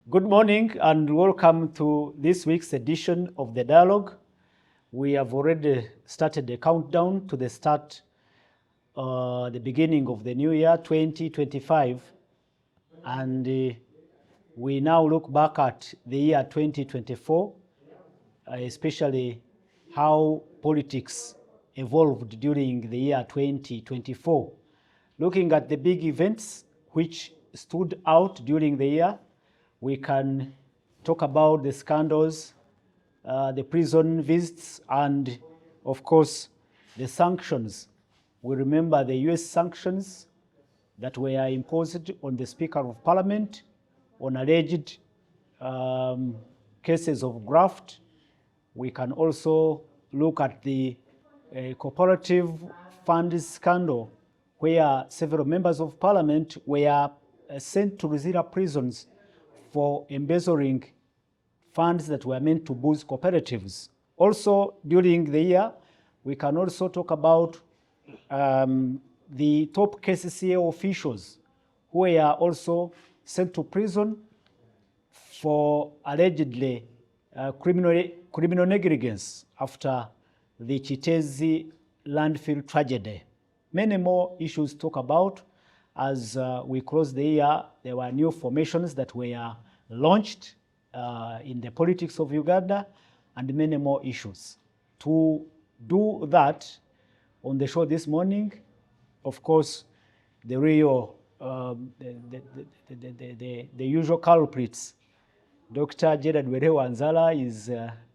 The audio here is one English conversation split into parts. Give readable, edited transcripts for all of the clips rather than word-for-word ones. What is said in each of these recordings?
Good morning and welcome to this week's edition of the Dialogue. We have already started the countdown to the beginning of the new year 2025, and we now look back at the year 2024, especially how politics evolved during the year 2024. Looking at the big events which stood out during the year, we can talk about the scandals, the prison visits, and of course, the sanctions. We remember the US sanctions that were imposed on the Speaker of Parliament on alleged cases of graft. We can also look at the cooperative funds scandal, where several members of Parliament were sent to Ruzira prisons for embezzling funds that were meant to boost cooperatives. Also, during the year, we can also talk about the top KCCA officials who were also sent to prison for allegedly criminal negligence after the Chitezi landfill tragedy. Many more issues to talk about. As we close the year, there were new formations that were launched in the politics of Uganda, and many more issues. To do that, on the show this morning, of course, the real, the usual culprits. Dr. Gerard Wanzala is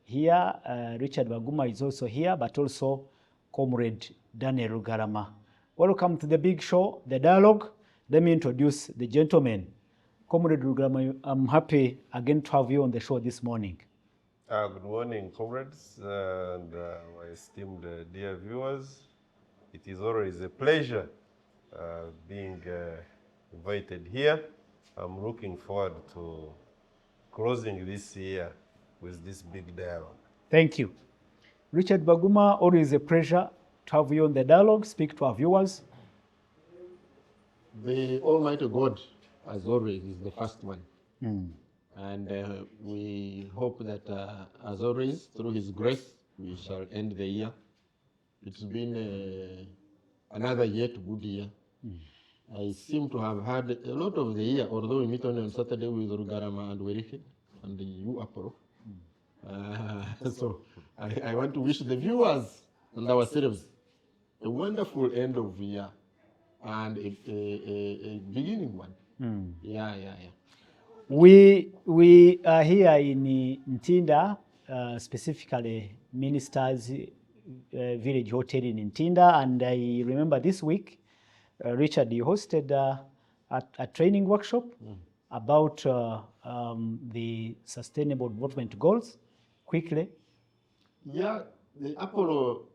here, Richard Baguma is also here, but also Comrade Daniel Rugarama. Welcome to the big show, the Dialogue. Let me introduce the gentlemen. Comrade Rugarama, I'm happy again to have you on the show this morning. Good morning, comrades and my esteemed dear viewers. It is always a pleasure being invited here. I'm looking forward to closing this year with this big dialogue. Thank you. Richard Baguma, always a pleasure to have you on the Dialogue. Speak to our viewers. The Almighty God, as always, is the first one. And we hope that, as always, through His grace, we shall end the year. It's been another yet good year. I seem to have had a lot of the year, although we meet only on Saturday with Rugarama and Werife and you, Apollo. So I want to wish the viewers and ourselves a wonderful end of the year and a beginning one. Yeah. We are here in Ntinda, specifically Ministers Village Hotel in Ntinda, and I remember this week, Richard, you hosted a training workshop about the Sustainable Development Goals. Quickly. Yeah, the Apollo,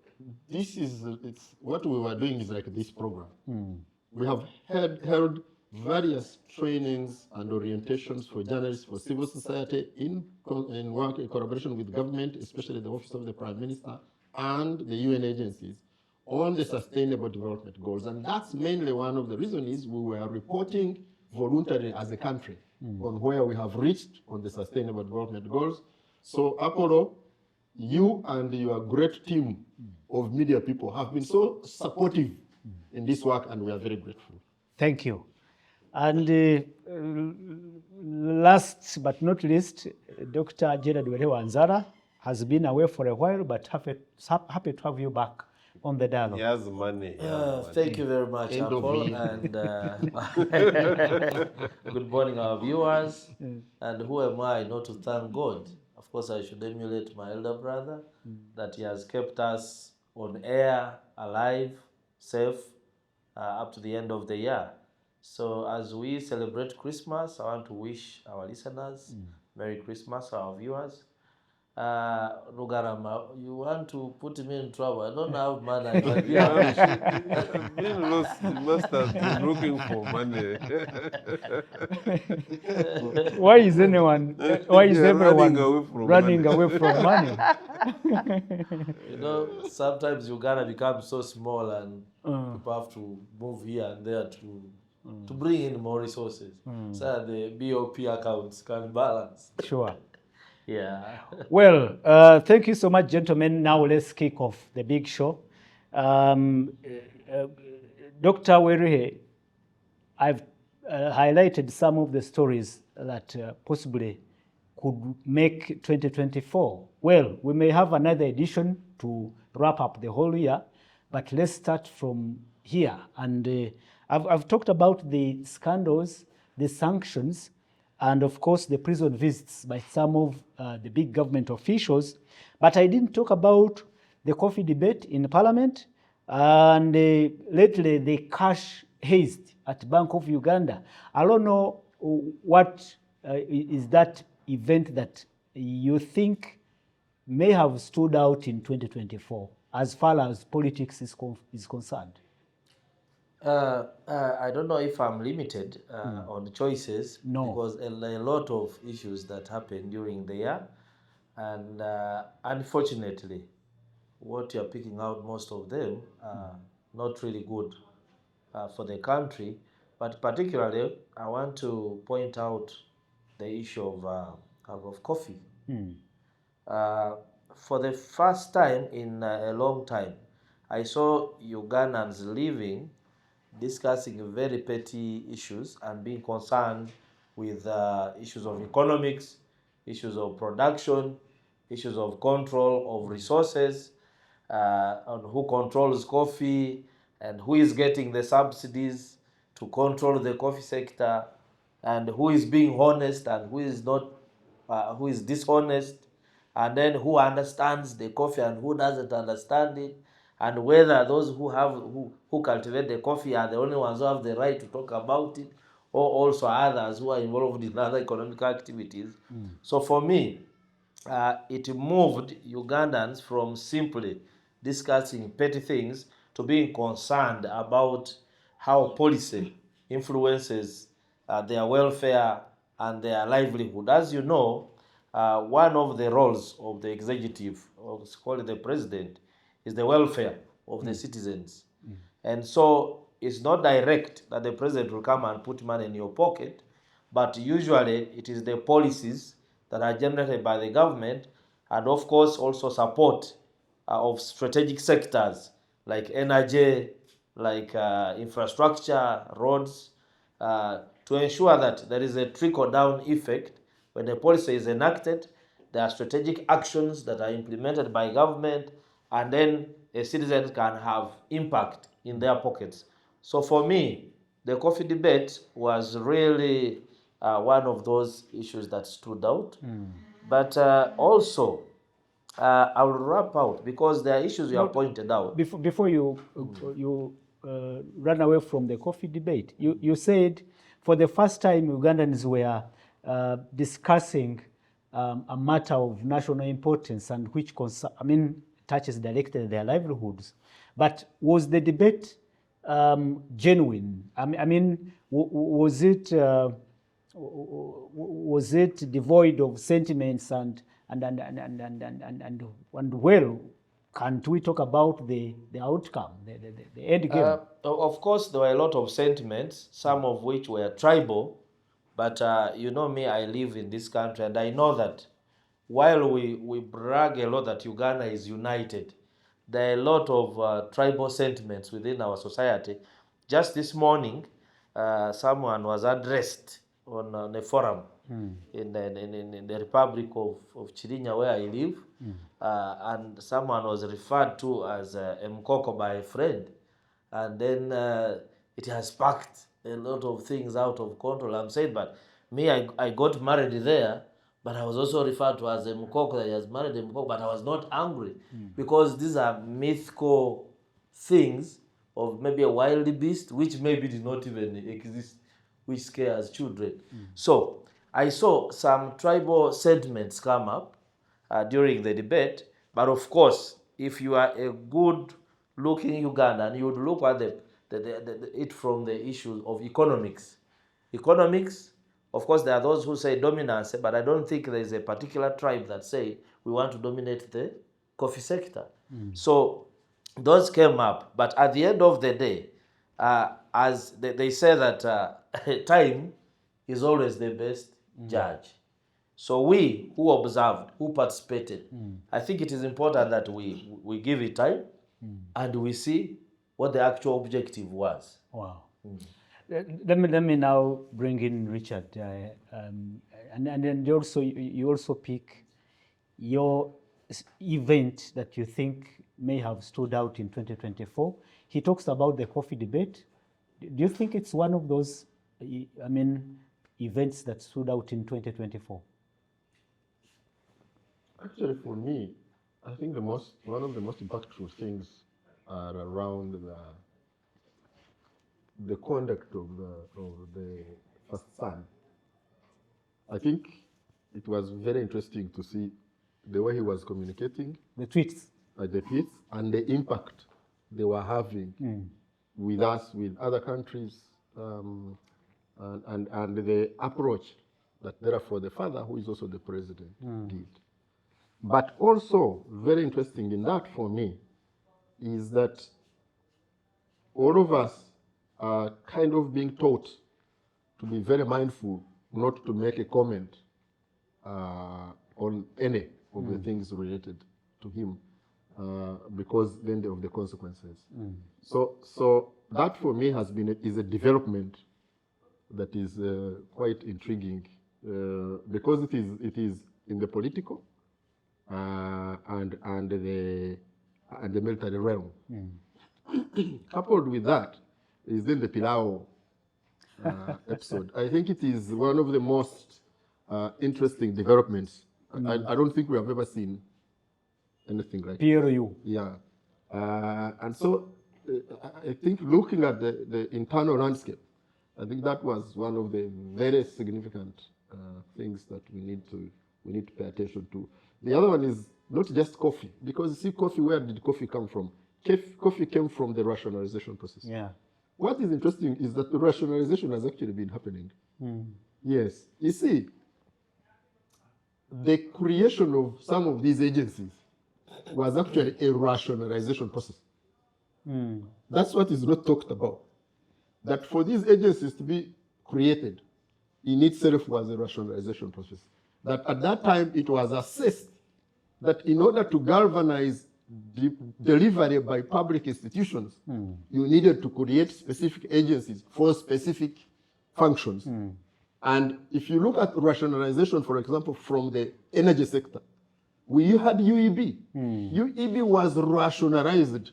it's what we were doing is like this program. We have held various trainings and orientations for journalists, for civil society in work in collaboration with government, especially the Office of the Prime Minister and the UN agencies on the Sustainable Development Goals. And that's mainly one of the reasons is we were reporting voluntarily as a country on where we have reached on the Sustainable Development Goals. So Apollo, you and your great team of media people have been so supportive in this work, and we are very grateful. Thank you. And last but not least, Dr. Gerard Wanzala has been away for a while, but happy to have you back on the Dialogue. He has money. Thank you very much, Apple, and good morning, our viewers. And who am I not to thank God? Of course, I should emulate my elder brother, that he has kept us on air, alive, safe, up to the end of the year. So as we celebrate Christmas, I want to wish our listeners Merry Christmas, our viewers. Rugarama, you want to put me in trouble. I don't have money. You must have been looking for money. Why is everyone running away from money? You know, sometimes Uganda becomes so small and people have to move here and there to to bring in more resources so that the BOP accounts can balance. Sure. Yeah. Well, thank you so much, gentlemen. Now let's kick off the big show. Dr. Weruhe, I've highlighted some of the stories that possibly could make 2024. Well, we may have another edition to wrap up the whole year, but let's start from here. And I've talked about the scandals, the sanctions, and of course the prison visits by some of the big government officials. But I didn't talk about the coffee debate in Parliament and lately the cash haste at Bank of Uganda. I don't know what is that event that you think may have stood out in 2024 as far as politics is concerned. I don't know if I'm limited on choices, No. because a lot of issues that happened during the year, and unfortunately, what you're picking out, most of them are not really good for the country. But particularly, I want to point out the issue of coffee. For the first time in a long time, I saw Ugandans living, discussing very petty issues and being concerned with issues of economics, issues of production, issues of control of resources, on who controls coffee and who is getting the subsidies to control the coffee sector, and who is being honest and who is not, who is dishonest, and then who understands the coffee and who doesn't understand it, and whether those who cultivate the coffee are the only ones who have the right to talk about it, or also others who are involved in other economic activities. So for me, it moved Ugandans from simply discussing petty things to being concerned about how policy influences their welfare and their livelihood. As you know, one of the roles of the executive, or it's called the president, is the welfare of the citizens. And so it's not direct that the president will come and put money in your pocket, but usually it is the policies that are generated by the government, and of course also support of strategic sectors like energy, like infrastructure, roads, to ensure that there is a trickle-down effect. When a policy is enacted, there are strategic actions that are implemented by government, and then a citizen can have impact in their pockets. So for me, the coffee debate was really one of those issues that stood out. But also, I will wrap out, because there are issues you have pointed out. Before you run away from the coffee debate, you said for the first time Ugandans were discussing a matter of national importance and which touches directly their livelihoods. But was the debate genuine? Was it devoid of sentiments and well, can't we talk about the outcome, the end game? Of course, there were a lot of sentiments, some of which were tribal, but you know me, I live in this country, and I know that while we brag a lot that Uganda is united, there are a lot of tribal sentiments within our society. Just this morning, someone was addressed on a forum in the Republic of Chirinya, where I live, and someone was referred to as Mkoko by a friend, and then it has sparked a lot of things out of control. I'm saying, but me, I got married there, but I was also referred to as a Mkoko, that he has married a Mkoko, but I was not angry, because these are mythical things of maybe a wild beast, which maybe did not even exist, which scares children. So I saw some tribal sentiments come up during the debate, but of course, if you are a good-looking Ugandan, you would look at it from the issue of economics. Economics, of course, there are those who say dominance, but I don't think there is a particular tribe that say we want to dominate the coffee sector. So those came up, but at the end of the day, as they say that time is always the best judge. So we who observed, who participated, I think it is important that we give it time and we see what the actual objective was. Wow. Let me now bring in Richard, and then you also pick your event that you think may have stood out in 2024. He talks about the coffee debate. Do you think it's one of those, events that stood out in 2024? Actually, for me, I think one of the most impactful things are around the conduct of the first son. I think it was very interesting to see the way he was communicating, The tweets. the tweets, and the impact they were having with us, with other countries, and the approach that therefore the father, who is also the president, did. But also very interesting in that for me is that all of us are kind of being taught to be very mindful not to make a comment on any of the things related to him because then of the consequences. So that for me is a development that is quite intriguing because it is in the political and the military realm. Coupled with that is then the Pilau episode. I think it is one of the most interesting developments. I don't think we have ever seen anything like PRU. Yeah. And so I think looking at the internal landscape, I think that was one of the very significant things that we need to pay attention to. The other one is not just coffee, because you see coffee, where did coffee come from? Coffee came from the rationalization process. Yeah. What is interesting is that the rationalization has actually been happening. Yes. You see, the creation of some of these agencies was actually a rationalization process. That's what is not talked about. That for these agencies to be created in itself was a rationalization process. That at that time it was assessed that in order to galvanize delivery by public institutions, you needed to create specific agencies for specific functions. And if you look at rationalization, for example, from the energy sector, we had UEB. UEB was rationalized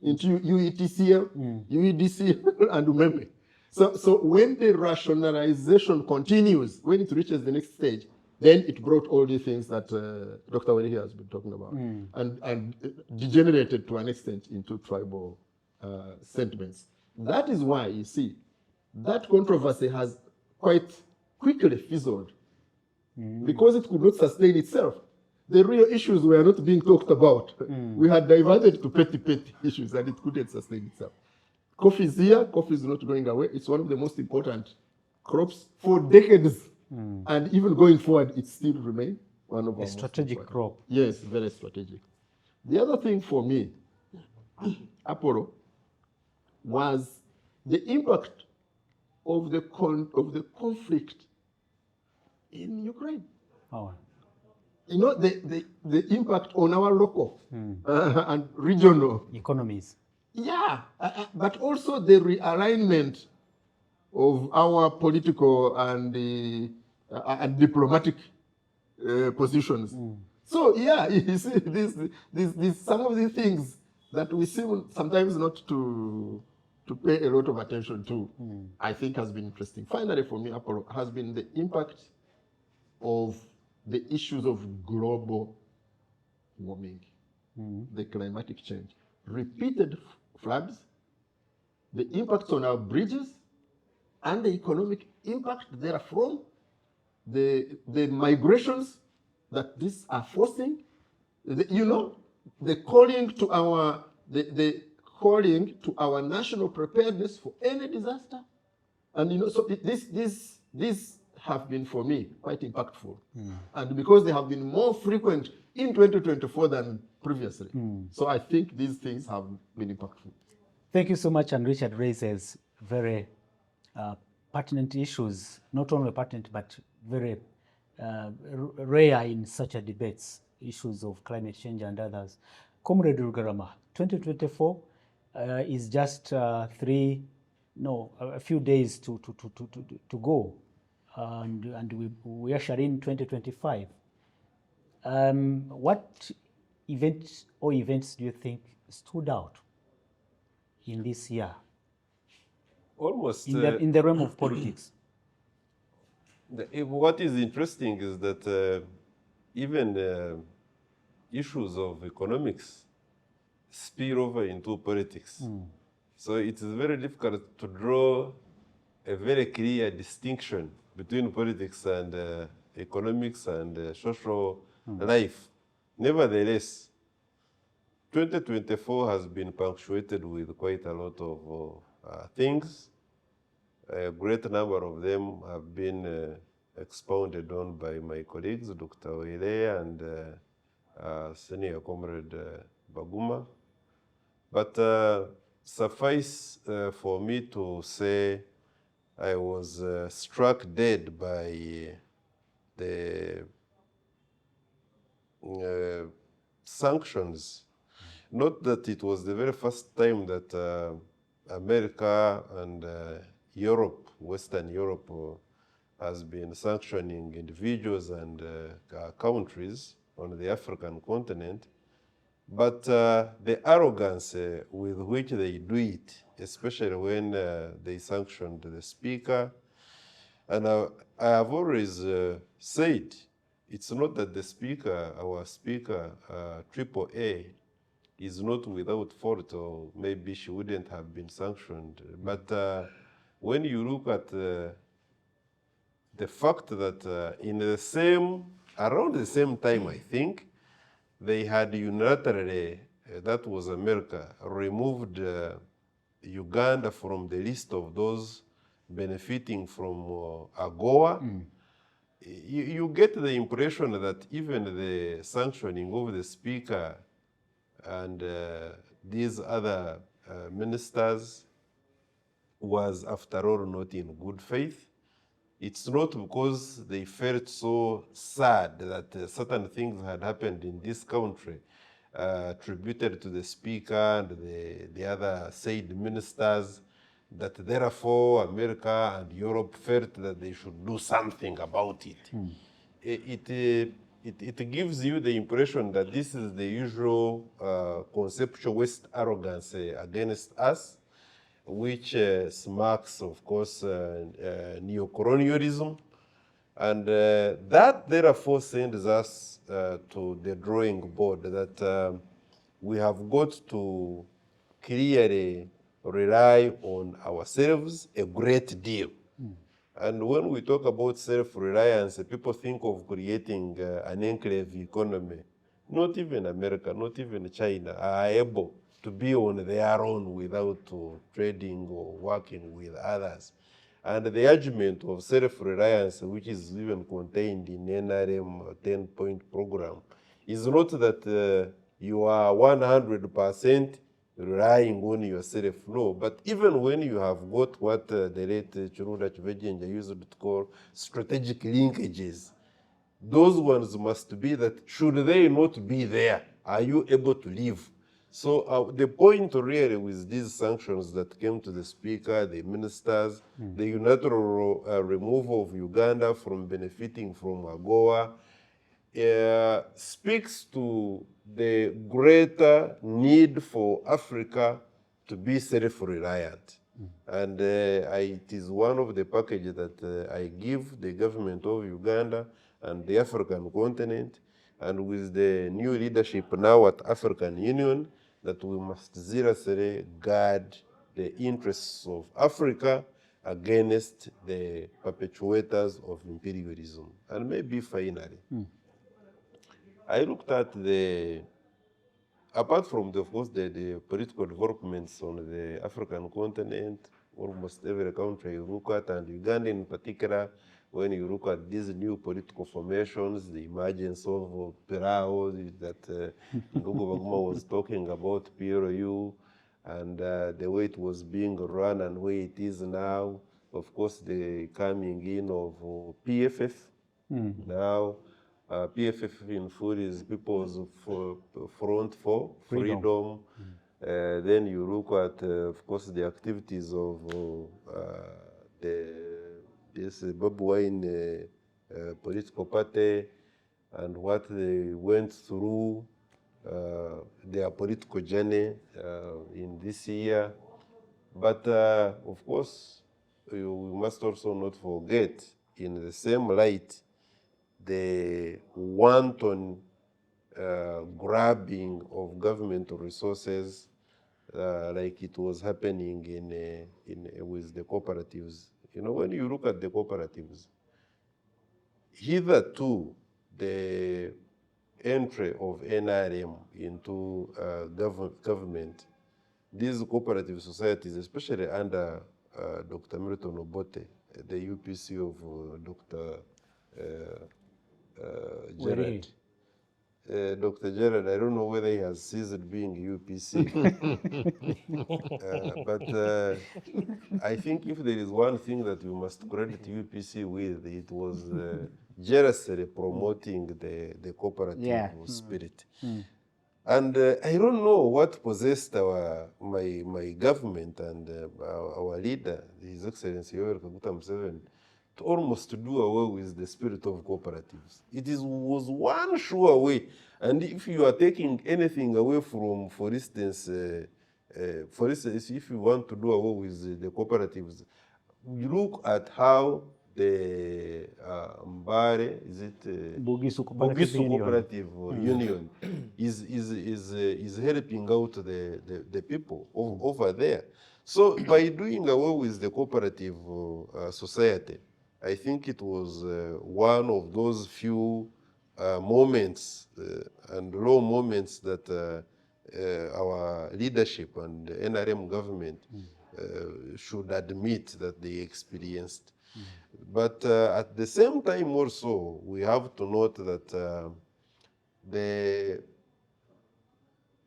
into UETCL, UEDCL, and UMEME. So when the rationalization continues, when it reaches the next stage, then it brought all the things that Dr. Werihi has been talking about and degenerated to an extent into tribal sentiments. That is why, you see, that controversy has quite quickly fizzled because it could not sustain itself. The real issues were not being talked about. We had diverted to petty issues and it couldn't sustain itself. Coffee is here, coffee is not going away. It's one of the most important crops for decades. And even going forward, it still remains one of our strategic crop. Yes, very strategic. The other thing for me, Apollo, was the impact of the conflict in Ukraine. Oh. You know, the impact on our local and regional economies. Yeah, but also the realignment of our political and diplomatic positions. So yeah, you see, these some of the things that we seem sometimes not to pay a lot of attention to, I think has been interesting. Finally, for me, Apollo, has been the impact of the issues of global warming, the climatic change, repeated floods, the impacts on our bridges, and the economic impact therefrom, the migrations that these are forcing, the calling to our national preparedness for any disaster, and so these have been for me quite impactful, and because they have been more frequent in 2024 than previously, so I think these things have been impactful. Thank you so much. And Richard raises very pertinent issues, not only pertinent, but very rare in such a debates, issues of climate change and others. Comrade Rugarama, 2024 is just a few days to go, and we usher in 2025. What events do you think stood out in this year Almost. in the realm of politics? What is interesting is that even issues of economics spill over into politics. So it is very difficult to draw a very clear distinction between politics and economics and social life. Nevertheless, 2024 has been punctuated with quite a lot of things. A great number of them have been expounded on by my colleagues, Dr. Oile and Senior Comrade Baguma. But suffice for me to say I was struck dead by the sanctions. Not that it was the very first time that America and Europe, Western Europe, has been sanctioning individuals and countries on the African continent. But the arrogance with which they do it, especially when they sanctioned the speaker, and I have always said, it's not that the speaker, our speaker, Triple A, is not without fault, or maybe she wouldn't have been sanctioned. But when you look at the fact that around the same time, I think, they had unilaterally, that was America, removed Uganda from the list of those benefiting from AGOA. You get the impression that even the sanctioning of the speaker and these other ministers was, after all, not in good faith. It's not because they felt so sad that certain things had happened in this country attributed to the speaker and the other said ministers, that therefore America and Europe felt that they should do something about it. It gives you the impression that this is the usual conceptualist arrogance against us, which smacks, of course, neocolonialism. And that therefore sends us to the drawing board that we have got to clearly rely on ourselves a great deal. And when we talk about self-reliance, people think of creating an enclave economy. Not even America, not even China are able to be on their own without trading or working with others. And the argument of self-reliance, which is even contained in NRM 10-point program, is not that you are 100% relying on yourself, no. But even when you have got what the late Chirunda Chivejenja used to call strategic linkages, those ones must be that should they not be there, are you able to live? So the point really with these sanctions that came to the speaker, the ministers, the unilateral removal of Uganda from benefiting from AGOA, speaks to the greater need for Africa to be self-reliant. And it is one of the packages that I give the government of Uganda and the African continent, and with the new leadership now at African Union, that we must seriously guard the interests of Africa against the perpetuators of imperialism. And maybe finally, I looked at apart from, of course, the political developments on the African continent, almost every country you look at, and Uganda in particular, when you look at these new political formations, the emergence of PRAO that Ndugu Baguma was talking about, PRU, and the way it was being run and where it is now. Of course, the coming in of PFF. Now, PFF in full is People's Front for Freedom. Then you look at, of course, the activities of this Bobi Wine political party and what they went through, their political journey in this year. But of course, we must also not forget, in the same light, the wanton grabbing of governmental resources, like it was happening with the cooperatives. You know, when you look at the cooperatives, hitherto the entry of NRM into government, these cooperative societies, especially under Dr. Milton Obote, the UPC of Dr. Gerard. Dr. Gerard, I don't know whether he has ceased being UPC. But I think if there is one thing that we must credit UPC with, it was jealously promoting the cooperative spirit. And I don't know what possessed my government and our leader, His Excellency Yoweri Kaguta Museveni, to almost do away with the spirit of cooperatives. It was one sure way. And if you are taking anything away from, for instance, if you want to do away with the cooperatives, you look at how the Mbare, is it Bugisu Bugisu Cooperative Union is helping out the people over there. So by doing away with the cooperative society, I think it was one of those few moments and low moments that our leadership and the NRM government should admit that they experienced. But at the same time also, we have to note that the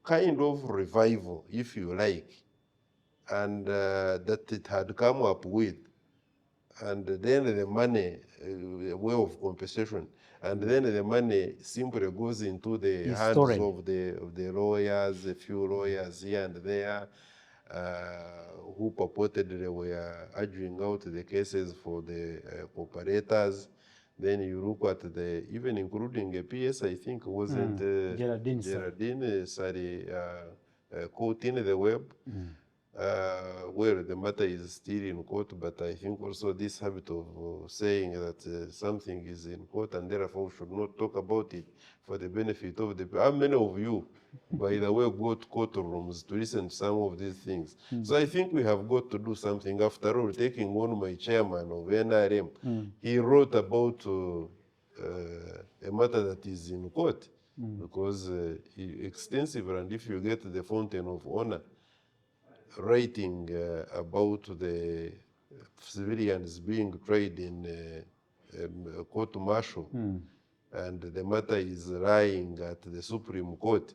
kind of revival, if you like, and that it had come up with, and then the money, way of compensation, and then the money simply goes into the hands of the lawyers, a few lawyers here and there, who purportedly were arguing out the cases for the cooperators. Then you look at even including a PS, I think, wasn't Geraldine, caught in the web, where the matter is still in court, but I think also this habit of saying that something is in court and therefore we should not talk about it for the benefit of the people. How many of you, by the way, go to courtrooms to listen to some of these things? So I think we have got to do something. After all, taking on my chairman of NRM, he wrote about a matter that is in court, because extensive, and if you get the Fountain of Honor, writing about the civilians being tried in court martial, and the matter is lying at the Supreme Court.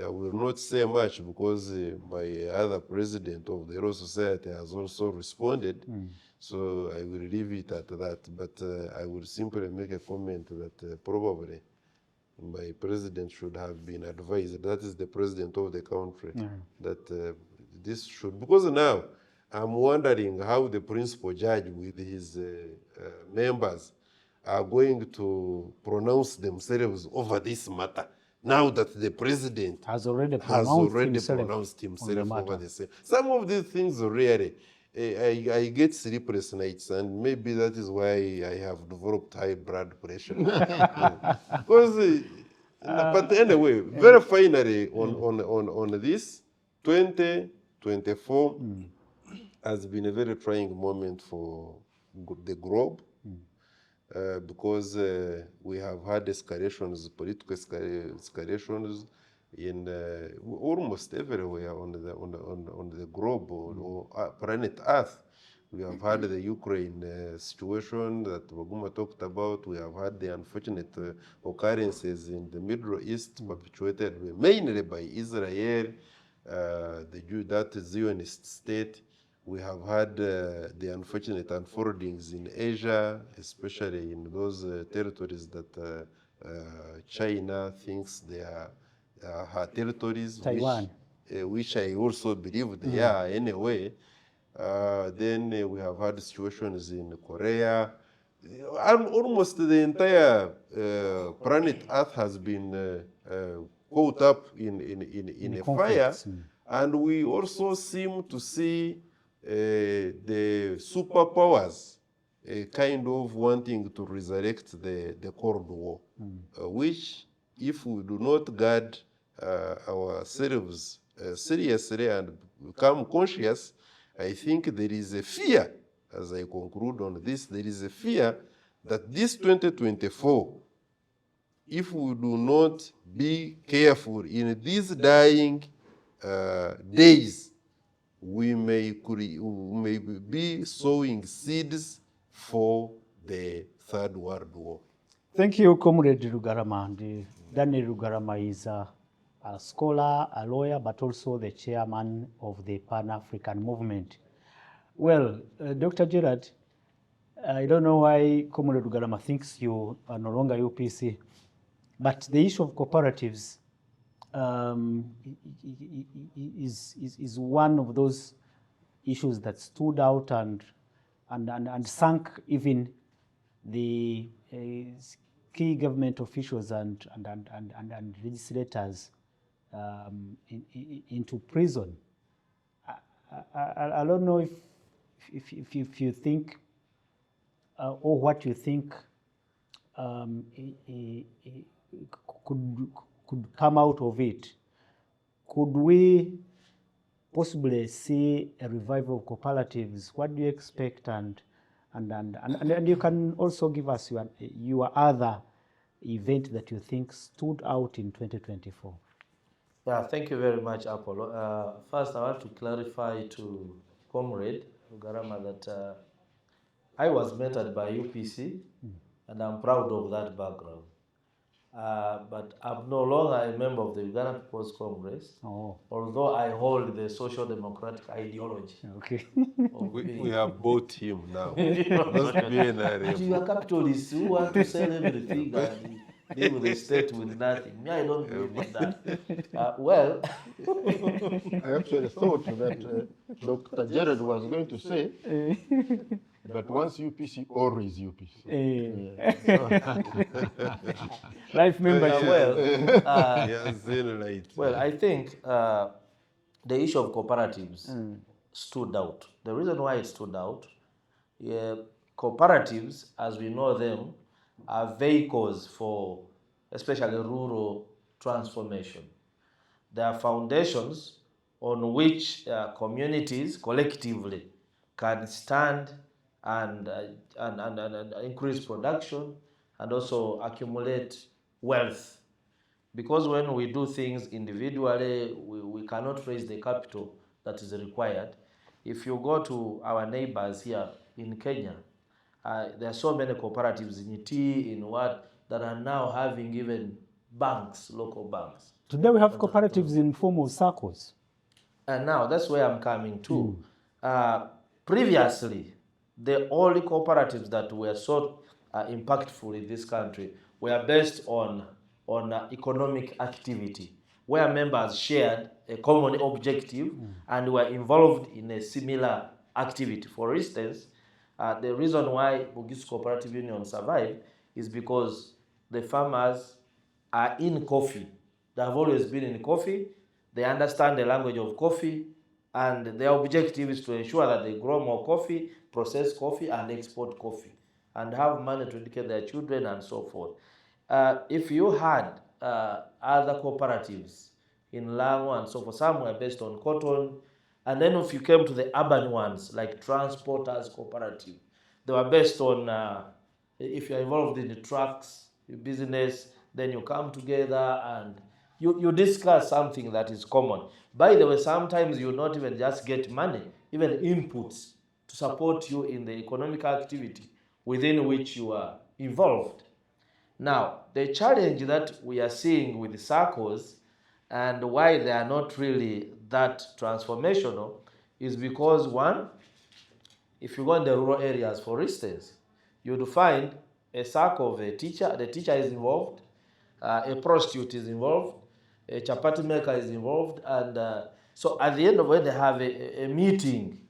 I will not say much because my other president of the Royal Society has also responded, so I will leave it at that. But I will simply make a comment that probably my president should have been advised, that is the president of the country, that this should, because now I'm wondering how the principal judge with his members are going to pronounce themselves over this matter, now that the president has already pronounced himself over the same. Some of these things really, I get sleepless nights, and maybe that is why I have developed high blood pressure. Because, but anyway, very finally on this, 2024 has been a very trying moment for the globe, because we have had escalations, political escalations in almost everywhere on the globe or planet Earth. We have had the Ukraine situation that Waguma talked about. We have had the unfortunate occurrences in the Middle East, perpetuated mainly by Israel, that Zionist state. We have had the unfortunate unfoldings in Asia, especially in those territories that China thinks they are her territories, Taiwan. which I also believe they are anyway. Then we have had situations in Korea. Almost the entire planet Earth has been caught up in a fire, conflicts. and we also seem to see the superpowers kind of wanting to resurrect the Cold War, which, if we do not guard ourselves seriously and become conscious, I think there is a fear, as I conclude on this, there is a fear that this 2024, if we do not be careful in these dying days, we may be sowing seeds for the Third World War. Thank you, Comrade Rugarama. Daniel Rugarama is a scholar, a lawyer, but also the chairman of the Pan-African Movement. Well, Dr. Gerard, I don't know why Comrade Rugarama thinks you are no longer UPC, but the issue of cooperatives is one of those issues that stood out and sunk even the key government officials and legislators into prison. I don't know if you think or what you think could come out of it. Could we possibly see a revival of cooperatives? What do you expect? And you can also give us your other event that you think stood out in 2024. Yeah, thank you very much, Apollo. First, I want to clarify to Comrade Rugarama that I was mentored by UPC, and I'm proud of that background. But I'm no longer a member of the Uganda People's Congress, although I hold the social democratic ideology. Okay. We have bought him now. You are capitalists who want to sell everything and deal with the state with nothing. Me, I don't believe in that. Well, I actually thought that Dr. Jared was going to say, but once UPC, always UPC. Life membership. Well, I think the issue of cooperatives stood out. The reason why it stood out, cooperatives, as we know them, are vehicles for especially rural transformation. They are foundations on which communities collectively can stand and increase production and also accumulate wealth. Because when we do things individually, we cannot raise the capital that is required. If you go to our neighbors here in Kenya, there are so many cooperatives in tea, in what, that are now having even banks, local banks. Today we have cooperatives in form of circles. And now that's where I'm coming to. Previously, the only cooperatives that were so impactful in this country were based on economic activity, where members shared a common objective and were involved in a similar activity. For instance, the reason why Bugisu Cooperative Union survived is because the farmers are in coffee. They have always been in coffee. They understand the language of coffee, and their objective is to ensure that they grow more coffee, process coffee, and export coffee, and have money to educate their children and so forth. If you had other cooperatives in Lamu and so forth, some were based on cotton, and then if you came to the urban ones, like Transporters Cooperative, they were based on, if you're involved in the trucks, your business, then you come together and you discuss something that is common. By the way, sometimes you not even just get money, even inputs to support you in the economic activity within which you are involved. Now, the challenge that we are seeing with the circles and why they are not really that transformational is because, one, if you go in the rural areas, for instance, you'd find a circle of a teacher, the teacher is involved, a prostitute is involved, a chapati maker is involved, and so at the end of when they have a meeting,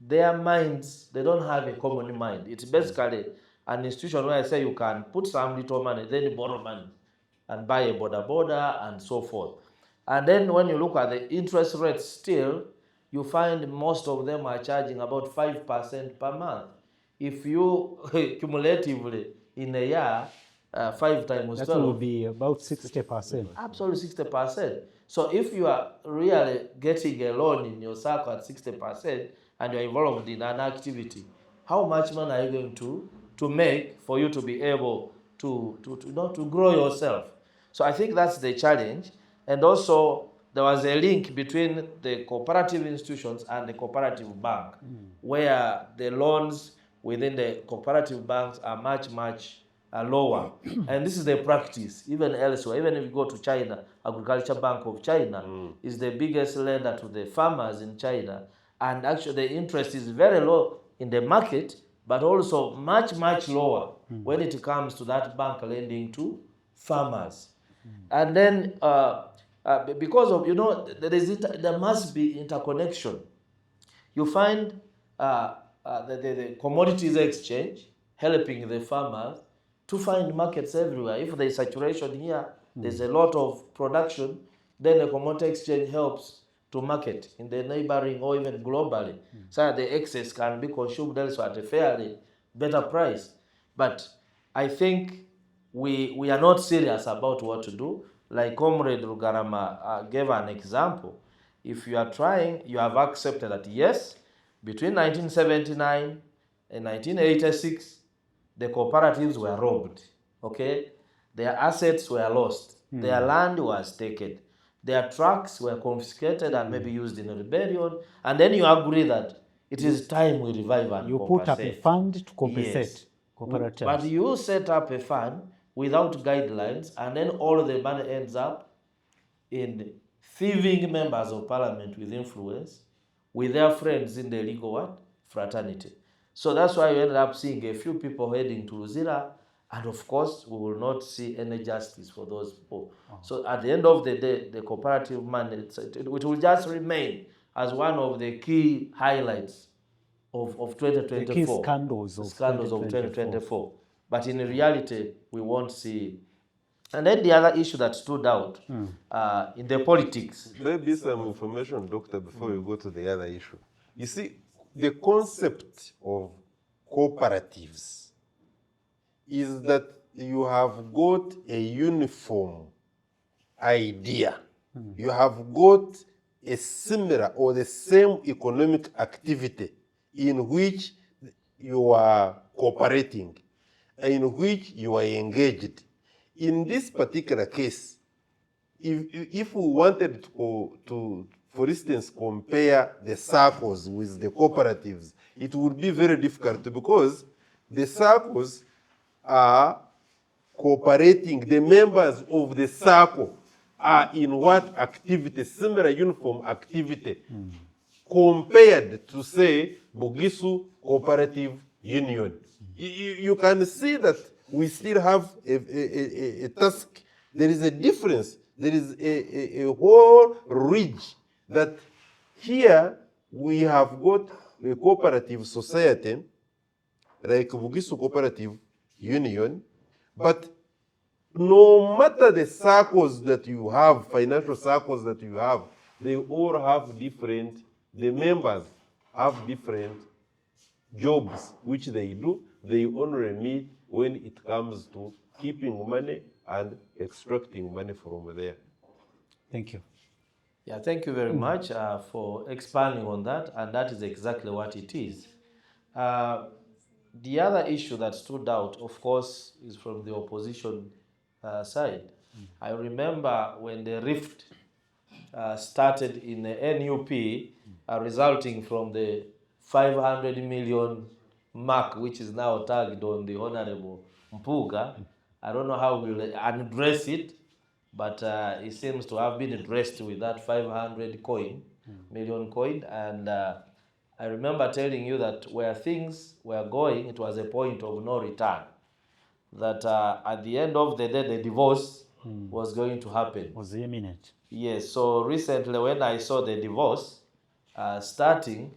their minds, they don't have a common mind. It's basically an institution where I say you can put some little money, then you borrow money and buy a border and so forth. And then when you look at the interest rates still, you find most of them are charging about 5% per month. If you cumulatively in a year, 5 times That 12, will be about 60%. absolutely 60%. So if you are really getting a loan in your circle at 60% and you're involved in an activity, how much money are you going to make for you to be able to grow yourself? So I think that's the challenge. And also there was a link between the cooperative institutions and the cooperative bank, where the loans within the cooperative banks are much lower. And this is the practice even elsewhere. Even if you go to China, Agriculture Bank of China is the biggest lender to the farmers in China, and actually the interest is very low in the market, but also much lower when it comes to that bank lending to farmers. And then because of, there must be interconnection. You find the commodities exchange helping the farmers to find markets everywhere. If there is saturation here, there's a lot of production, then the commodity exchange helps to market in the neighboring or even globally, so that the excess can be consumed elsewhere at a fairly better price. But I think we are not serious about what to do. Like Comrade Rugarama gave an example. If you are trying, you have accepted that yes, between 1979 and 1986, the cooperatives were robbed, okay? Their assets were lost. Their land was taken. Their trucks were confiscated and maybe used in a rebellion. And then you agree that it is time we revive and You compensate. put up a fund to compensate Yes. cooperatives. But you set up a fund without guidelines, and then all the money ends up in thieving members of parliament with influence, with their friends in the legal what? Fraternity. So that's why we ended up seeing a few people heading to Luzira, and of course we will not see any justice for those people. So at the end of the day, the cooperative mandate, it will just remain as one of the key highlights of 2024. The key scandals of 2024. But in reality, we won't see. And then the other issue that stood out in the politics. Maybe some information, Doctor, before we go to the other issue. You see, the concept of cooperatives is that you have got a uniform idea. You have got a similar or the same economic activity in which you are cooperating, in which you are engaged. In this particular case, if we wanted to, for instance, compare the circles with the cooperatives, it would be very difficult because the circles are cooperating. The members of the circle are in what activity? Similar uniform activity. Compared to, say, Bugisu Cooperative Union. You can see that we still have a task. There is a difference. There is a whole ridge that here we have got a cooperative society, like Bugisu Cooperative Union, but no matter the circles that you have, financial circles that you have, they all have different, the members have different jobs which they do. They only meet when it comes to keeping money and extracting money from there. Thank you. Yeah, thank you very much for expanding on that, and that is exactly what it is. The other issue that stood out, of course, is from the opposition side. I remember when the rift started in the NUP, resulting from the 500 million mark, which is now tagged on the Honorable Mpuga. I don't know how we'll address it, but he seems to have been dressed with that 500 million coin. And I remember telling you that where things were going, it was a point of no return. That at the end of the day, the divorce was going to happen. Was imminent. Yes, so recently when I saw the divorce starting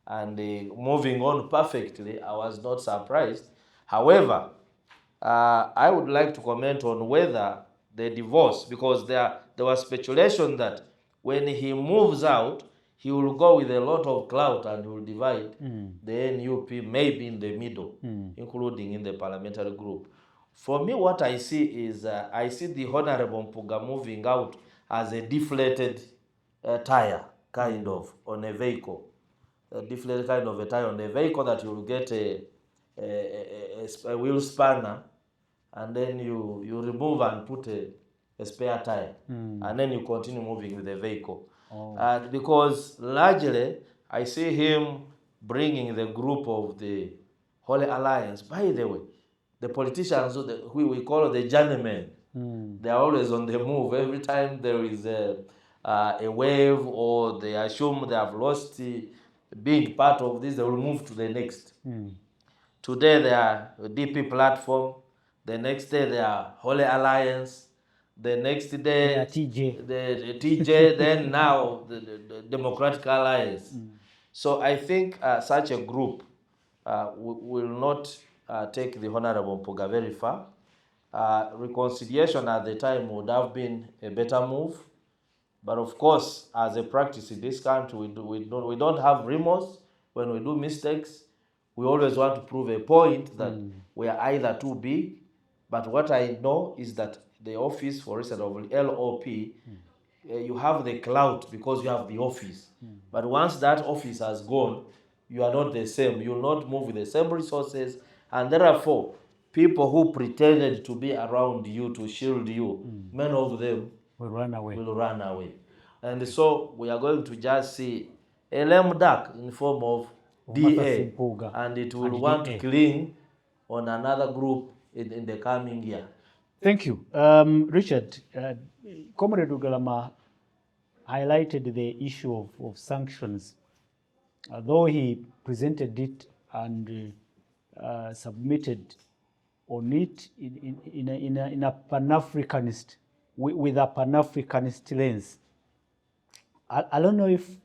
and moving on perfectly, I was not surprised. However, I would like to comment on whether the divorce, because there was speculation that when he moves out, he will go with a lot of clout and will divide the NUP maybe in the middle, including in the parliamentary group. For me, what I see is I see the Honorable Mpuga moving out as a deflated tire, kind of, on a vehicle. A deflated kind of a tire on a vehicle that you will get a wheel spanner, and then you remove and put a spare tire, and then you continue moving with the vehicle. And because largely I see him bringing the group of the Holy Alliance. By the way, the politicians who we call the journeymen, they are always on the move. Every time there is a wave, or they assume they have lost being part of this, they will move to the next. Today they are DP platform, the next day they are Holy Alliance, the next day Yeah, TJ. the TJ, then now the Democratic Alliance. So I think such a group will not take the Honorable Mpuga very far. Reconciliation at the time would have been a better move. But of course, as a practice in this country, we don't have remorse when we do mistakes. We always want to prove a point that we are either too big. But what I know is that the office, for instance, of LOP, you have the clout because you have the office. But once that office has gone, you are not the same. You will not move with the same resources. And therefore, people who pretended to be around you to shield you, many of them Will run away. will run away. And so we are going to just see a lame duck in form of DA, Mpuga and it will and want DA. to cling on another group in the coming year. Thank you. Richard, Comrade Ugalama highlighted the issue of sanctions. Though he presented it and submitted on it in a Pan-Africanist, with a Pan-Africanist lens. I don't know if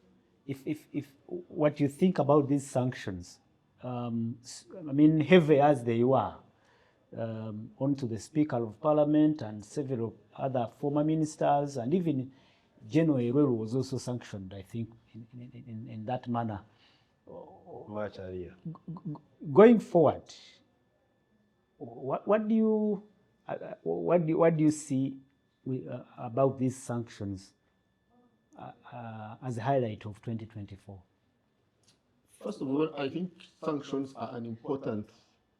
what you think about these sanctions. I mean, heavy as they were, onto the Speaker of Parliament and several other former ministers, and even General Herero was also sanctioned, I think, in that manner. Much earlier. Going forward, what do you see about these sanctions as a highlight of 2024? First of all, I think sanctions are an important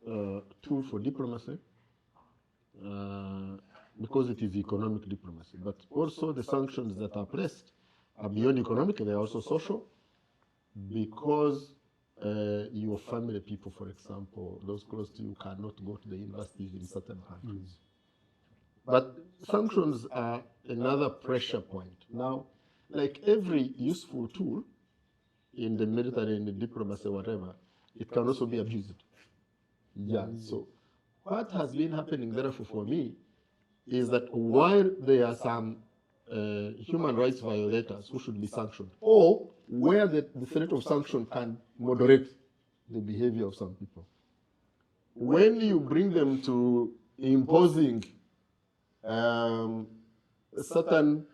tool for diplomacy because it is economic diplomacy. But also the sanctions that are placed are beyond economic, they are also social, because your family people, for example, those close to you cannot go to the universities in certain countries. But sanctions are another pressure point. Now, like every useful tool in the military, in the diplomacy, whatever, it can also be abused. Yeah, so what has been happening therefore for me is that while there are some human rights violators who should be sanctioned, or where the threat of sanction can moderate the behavior of some people, when you bring them to imposing certain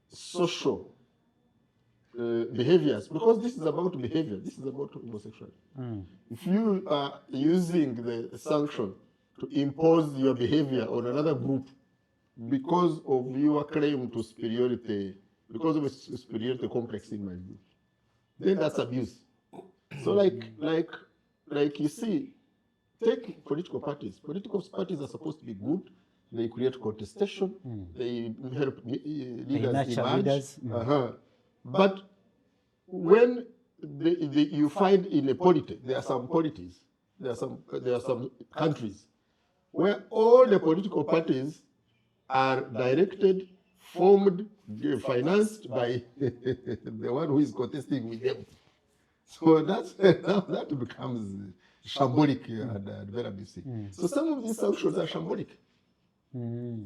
social behaviors, because this is about behavior, this is about homosexuality. If you are using the sanction to impose your behavior on another group because of your claim to superiority, because of a superiority complex in my view, then that's abuse. So like you see, take political parties. Political parties are supposed to be good. They create contestation. They help leaders nurture emerge. leaders. But when you find in a polity, there are some polities, there are some countries where all the political parties are directed, formed, financed by the one who is contesting with them. So that becomes shambolic and very busy. So some of these sanctions are shambolic.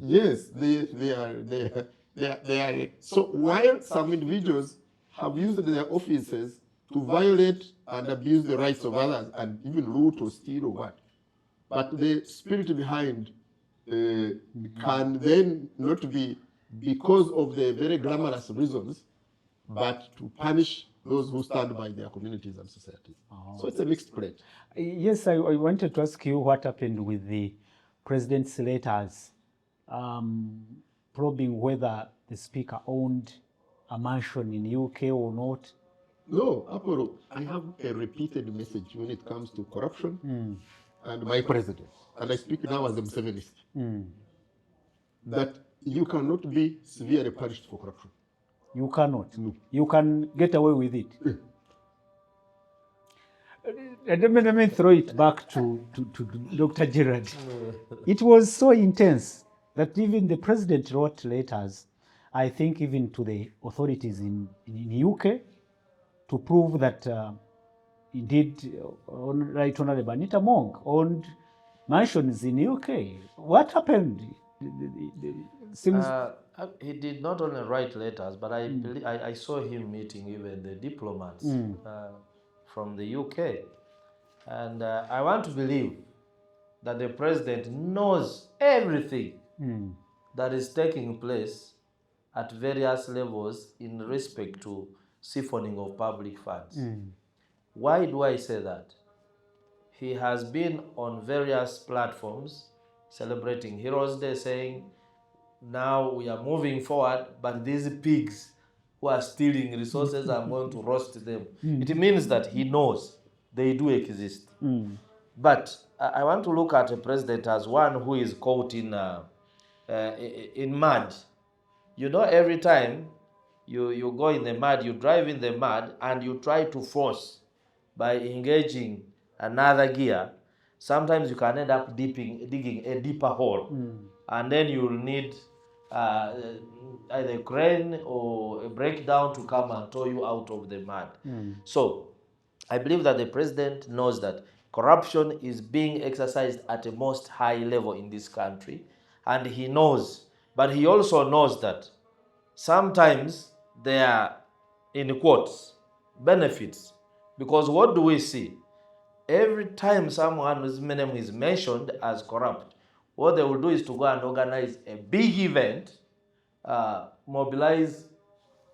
Yes, they are. So while some individuals have used their offices to violate and abuse the rights of others and even loot or steal or what, but the spirit behind can then not be because of the very glamorous reasons, but to punish those who stand by their communities and societies. So it's a mixed plate. Yes, I wanted to ask you what happened with the president's letters probing whether the speaker owned a mansion in the UK or not. No, Apollo, I have a repeated message when it comes to corruption and my president. And I speak now as a Museveniist. That you cannot be severely punished for corruption. You cannot. No. You can get away with it. Let me throw it back to Dr. Gerard. It was so intense that even the president wrote letters, I think even to the authorities in UK, to prove that indeed Right Honorable Anita Monk owned mansions in UK. What happened? Seems He did not only write letters, but I believe I saw him meeting even the diplomats from the UK. And I want to believe that the president knows everything that is taking place at various levels in respect to siphoning of public funds. Why do I say that? He has been on various platforms celebrating Heroes Day, saying, now we are moving forward, but these pigs who are stealing resources, I'm going to roast them. It means that he knows they do exist. But I want to look at a president as one who is caught in mud. You know, every time you go in the mud, you drive in the mud, and you try to force by engaging another gear, sometimes you can end up digging a deeper hole. And then you'll need either a crane or a breakdown to come and tow you out of the mud. So I believe that the president knows that corruption is being exercised at a most high level in this country, and he knows, but he also knows that sometimes there are, in quotes, benefits. Because what do we see? Every time someone whose name is mentioned as corrupt, what they will do is to go and organize a big event, mobilize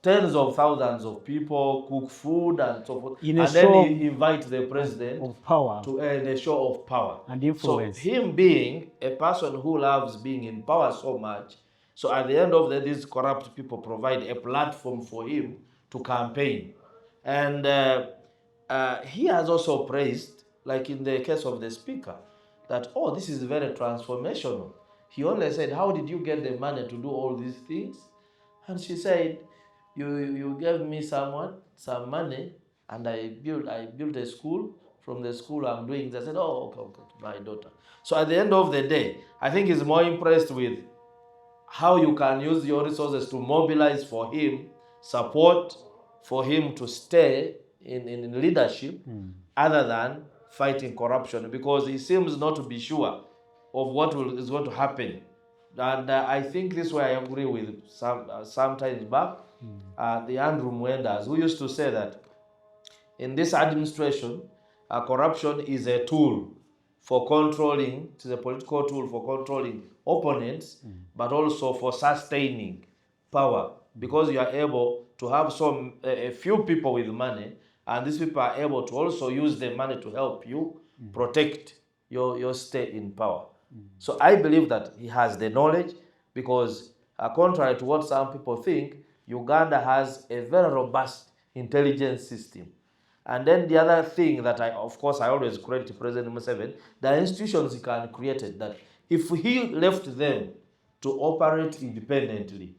tens of thousands of people, cook food and so forth, In a and show then invite the president of power to a show of power and influence. So him being a person who loves being in power so much, so at the end of the day, these corrupt people provide a platform for him to campaign. And he has also praised, like in the case of the speaker, that, oh, this is very transformational. He only said, how did you get the money to do all these things? And she said, you gave me some money, and I built a school. From the school I'm doing this. I said, oh, okay, my daughter. So at the end of the day, I think he's more impressed with how you can use your resources to mobilize for him, support for him to stay in leadership, other than fighting corruption, because he seems not to be sure of what is going to happen. And I think this way I agree with sometimes back, the Andrew Mwendas, who used to say that in this administration, corruption is a tool for controlling, it is a political tool for controlling opponents, but also for sustaining power, because you are able to have a few people with money, and these people are able to also use the money to help you protect your stay in power. So I believe that he has the knowledge, because contrary to what some people think, Uganda has a very robust intelligence system. And then the other thing that I always credit President Museveni, the institutions he can created, that if he left them to operate independently,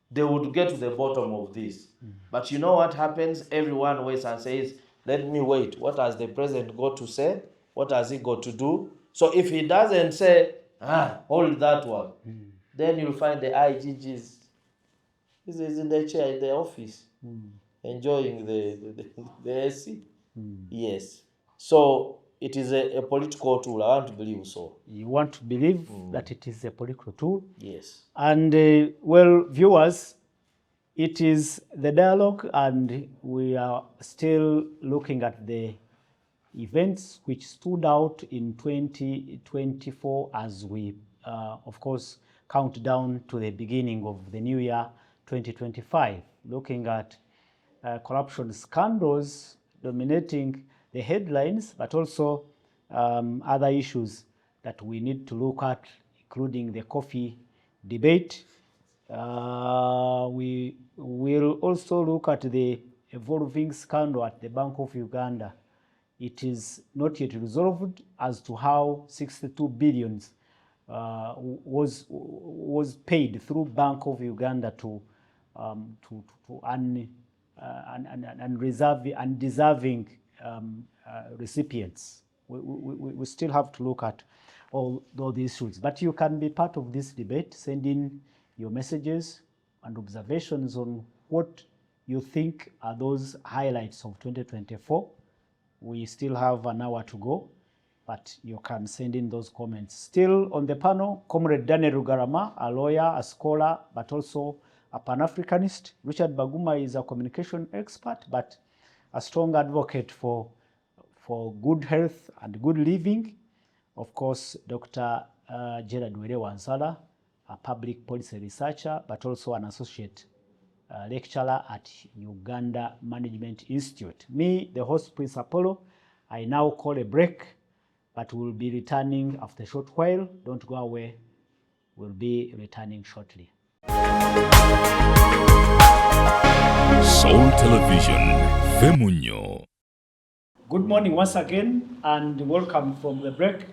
they would get to the bottom of this. But you know what happens? Everyone waits and says, let me wait. What has the president got to say? What has he got to do? So if he doesn't say, hold that one, then you'll find the IGGs. This is in the chair in the office, enjoying the AC. Yes. So it is a political tool. I want to believe so. You want to believe that it is a political tool? Yes. And well, viewers, it is the dialogue, and we are still looking at the events which stood out in 2024 as we, of course, count down to the beginning of the new year 2025, looking at corruption scandals dominating the headlines, but also other issues that we need to look at, including the coffee debate. We will also look at the evolving scandal at the Bank of Uganda. It is not yet resolved as to how 62 billions was paid through Bank of Uganda to undeserving recipients. We still have to look at all these issues. But you can be part of this debate. Send in your messages and observations on what you think are those highlights of 2024. We still have an hour to go, but you can send in those comments. Still on the panel, Comrade Daniel Rugarama, a lawyer, a scholar, but also a Pan-Africanist. Richard Baguma is a communication expert, but a strong advocate for good health and good living. Of course, Dr. Gerard Were Wansala, a public policy researcher, but also an associate lecturer at Uganda Management Institute. Me, the host, Prince Apollo, I now call a break, but we'll be returning after a short while. Don't go away. We'll be returning shortly. Soul Television, Femunyo. Good morning once again, and welcome from the break.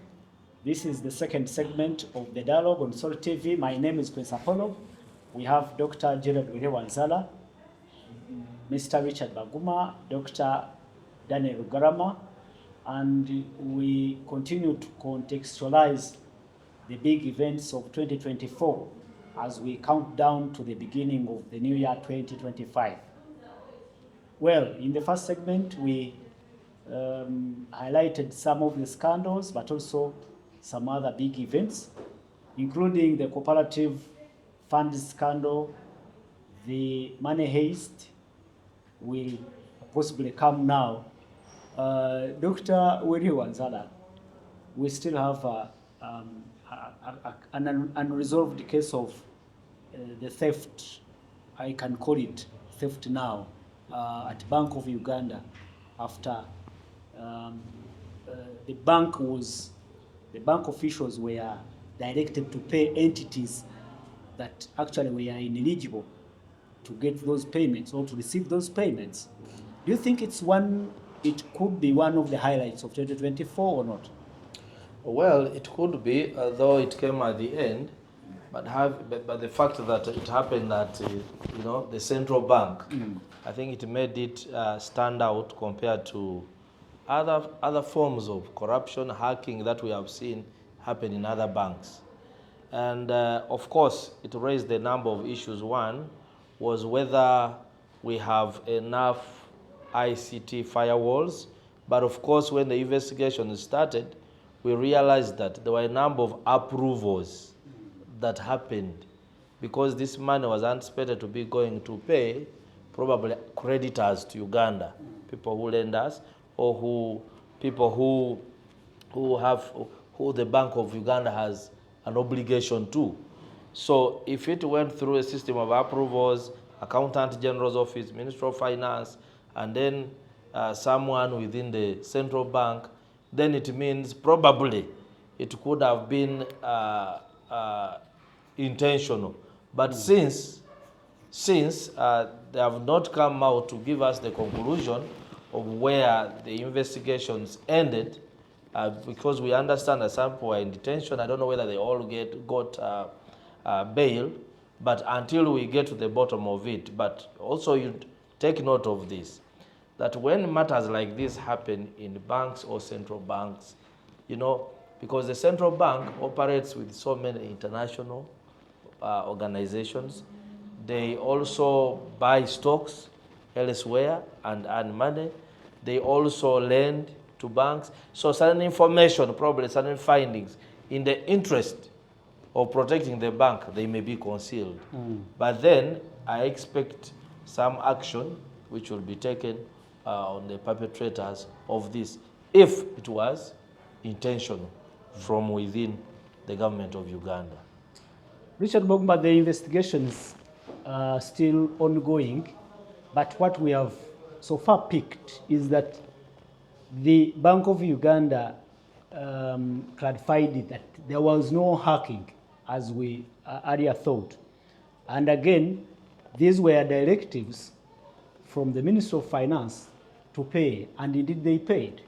This is the second segment of the dialogue on Soul TV. My name is Prince Apollo. We have Dr. Gerard Were Wansala, Mr. Richard Baguma, Dr. Daniel Rugarama, and we continue to contextualize the big events of 2024 as we count down to the beginning of the new year 2025. Well, in the first segment, we highlighted some of the scandals, but also some other big events, including the cooperative fund scandal. The money heist will possibly come now. Dr. Were Wansala, we still have an unresolved case of the theft, I can call it theft now, at Bank of Uganda, after the bank officials were directed to pay entities that actually were ineligible to get those payments or to receive those payments. Do you think it could be one of the highlights of 2024 or not? Well, it could be, though it came at the end, but the fact that it happened at the central bank, I think it made it stand out compared to other forms of corruption, hacking that we have seen happen in other banks. And of course, it raised a number of issues. One was whether we have enough ICT firewalls. But of course, when the investigation started, we realized that there were a number of approvals that happened because this money was anticipated to be going to pay probably creditors to Uganda, people who lend us, or people who the Bank of Uganda has an obligation to. So if it went through a system of approvals, Accountant General's Office, Ministry of Finance, and then someone within the central bank, then it means probably it could have been intentional. But since they have not come out to give us the conclusion of where the investigations ended, because we understand that some people were in detention. I don't know whether they all got bail, but until we get to the bottom of it. But also you take note of this, that when matters like this happen in banks or central banks, because the central bank operates with so many international organizations. They also buy stocks elsewhere and earn money. They also lend to banks. So certain information, probably certain findings, in the interest of protecting the bank, they may be concealed. But then I expect some action which will be taken on the perpetrators of this, if it was intentional from within the government of Uganda. Richard Mogumba, the investigations are still ongoing, but what we have so far picked is that the Bank of Uganda clarified it that there was no hacking as we earlier thought. And again, these were directives from the Minister of Finance to pay, and indeed they paid.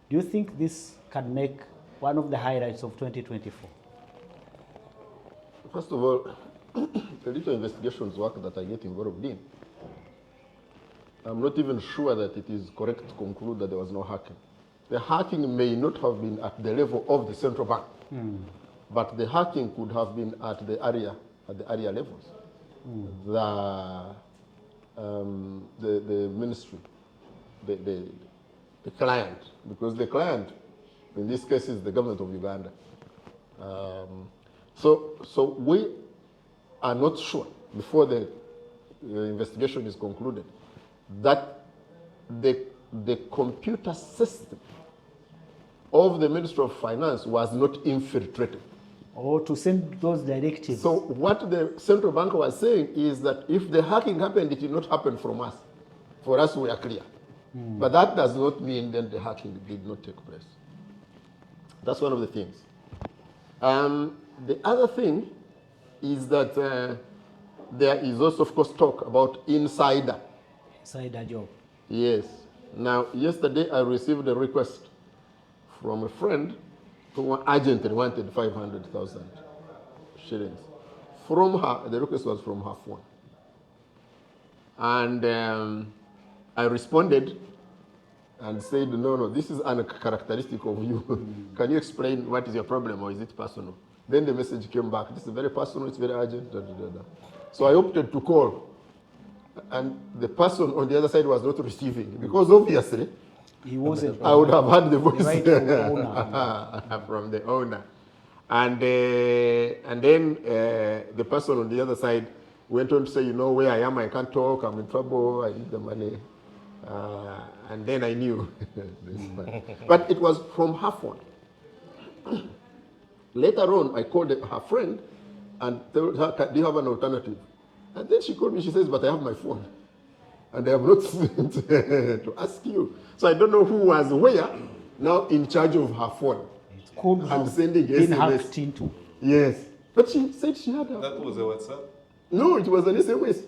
Do you think this can make one of the highlights of 2024? First of all, the little investigations work that I get involved in, I'm not even sure that it is correct to conclude that there was no hacking. The hacking may not have been at the level of the central bank, but the hacking could have been at the area levels. The ministry, the client, because the client in this case is the government of Uganda. So we are not sure before the investigation is concluded that the computer system of the Ministry of Finance was not infiltrated. Or to send those directives? So what the central bank was saying is that if the hacking happened, it did not happen from us. For us, we are clear. But that does not mean that the hacking did not take place. That's one of the things. The other thing is that there is also, of course, talk about insider. Insider job. Yes. Now, yesterday I received a request from a friend who urgently wanted 500,000 shillings. From her, the request was from her phone. And I responded and said, no, this is uncharacteristic of you. Can you explain what is your problem, or is it personal? Then the message came back. This is very personal, it's very urgent. So I opted to call. And the person on the other side was not receiving, because obviously, he wasn't. I would have had the voice Right from the owner. from the owner. And then the person on the other side went on to say, where I am, I can't talk, I'm in trouble, I need the money. And then I knew. But it was from her phone. Later on, I called her friend and told her, do you have an alternative? And then she called me, she says, but I have my phone. And I have not sent to ask you. So I don't know who was where, now in charge of her phone. It could and have sending been SMS. hacked into. Yes. But she said she had her. That was a WhatsApp? No, it was an SMS.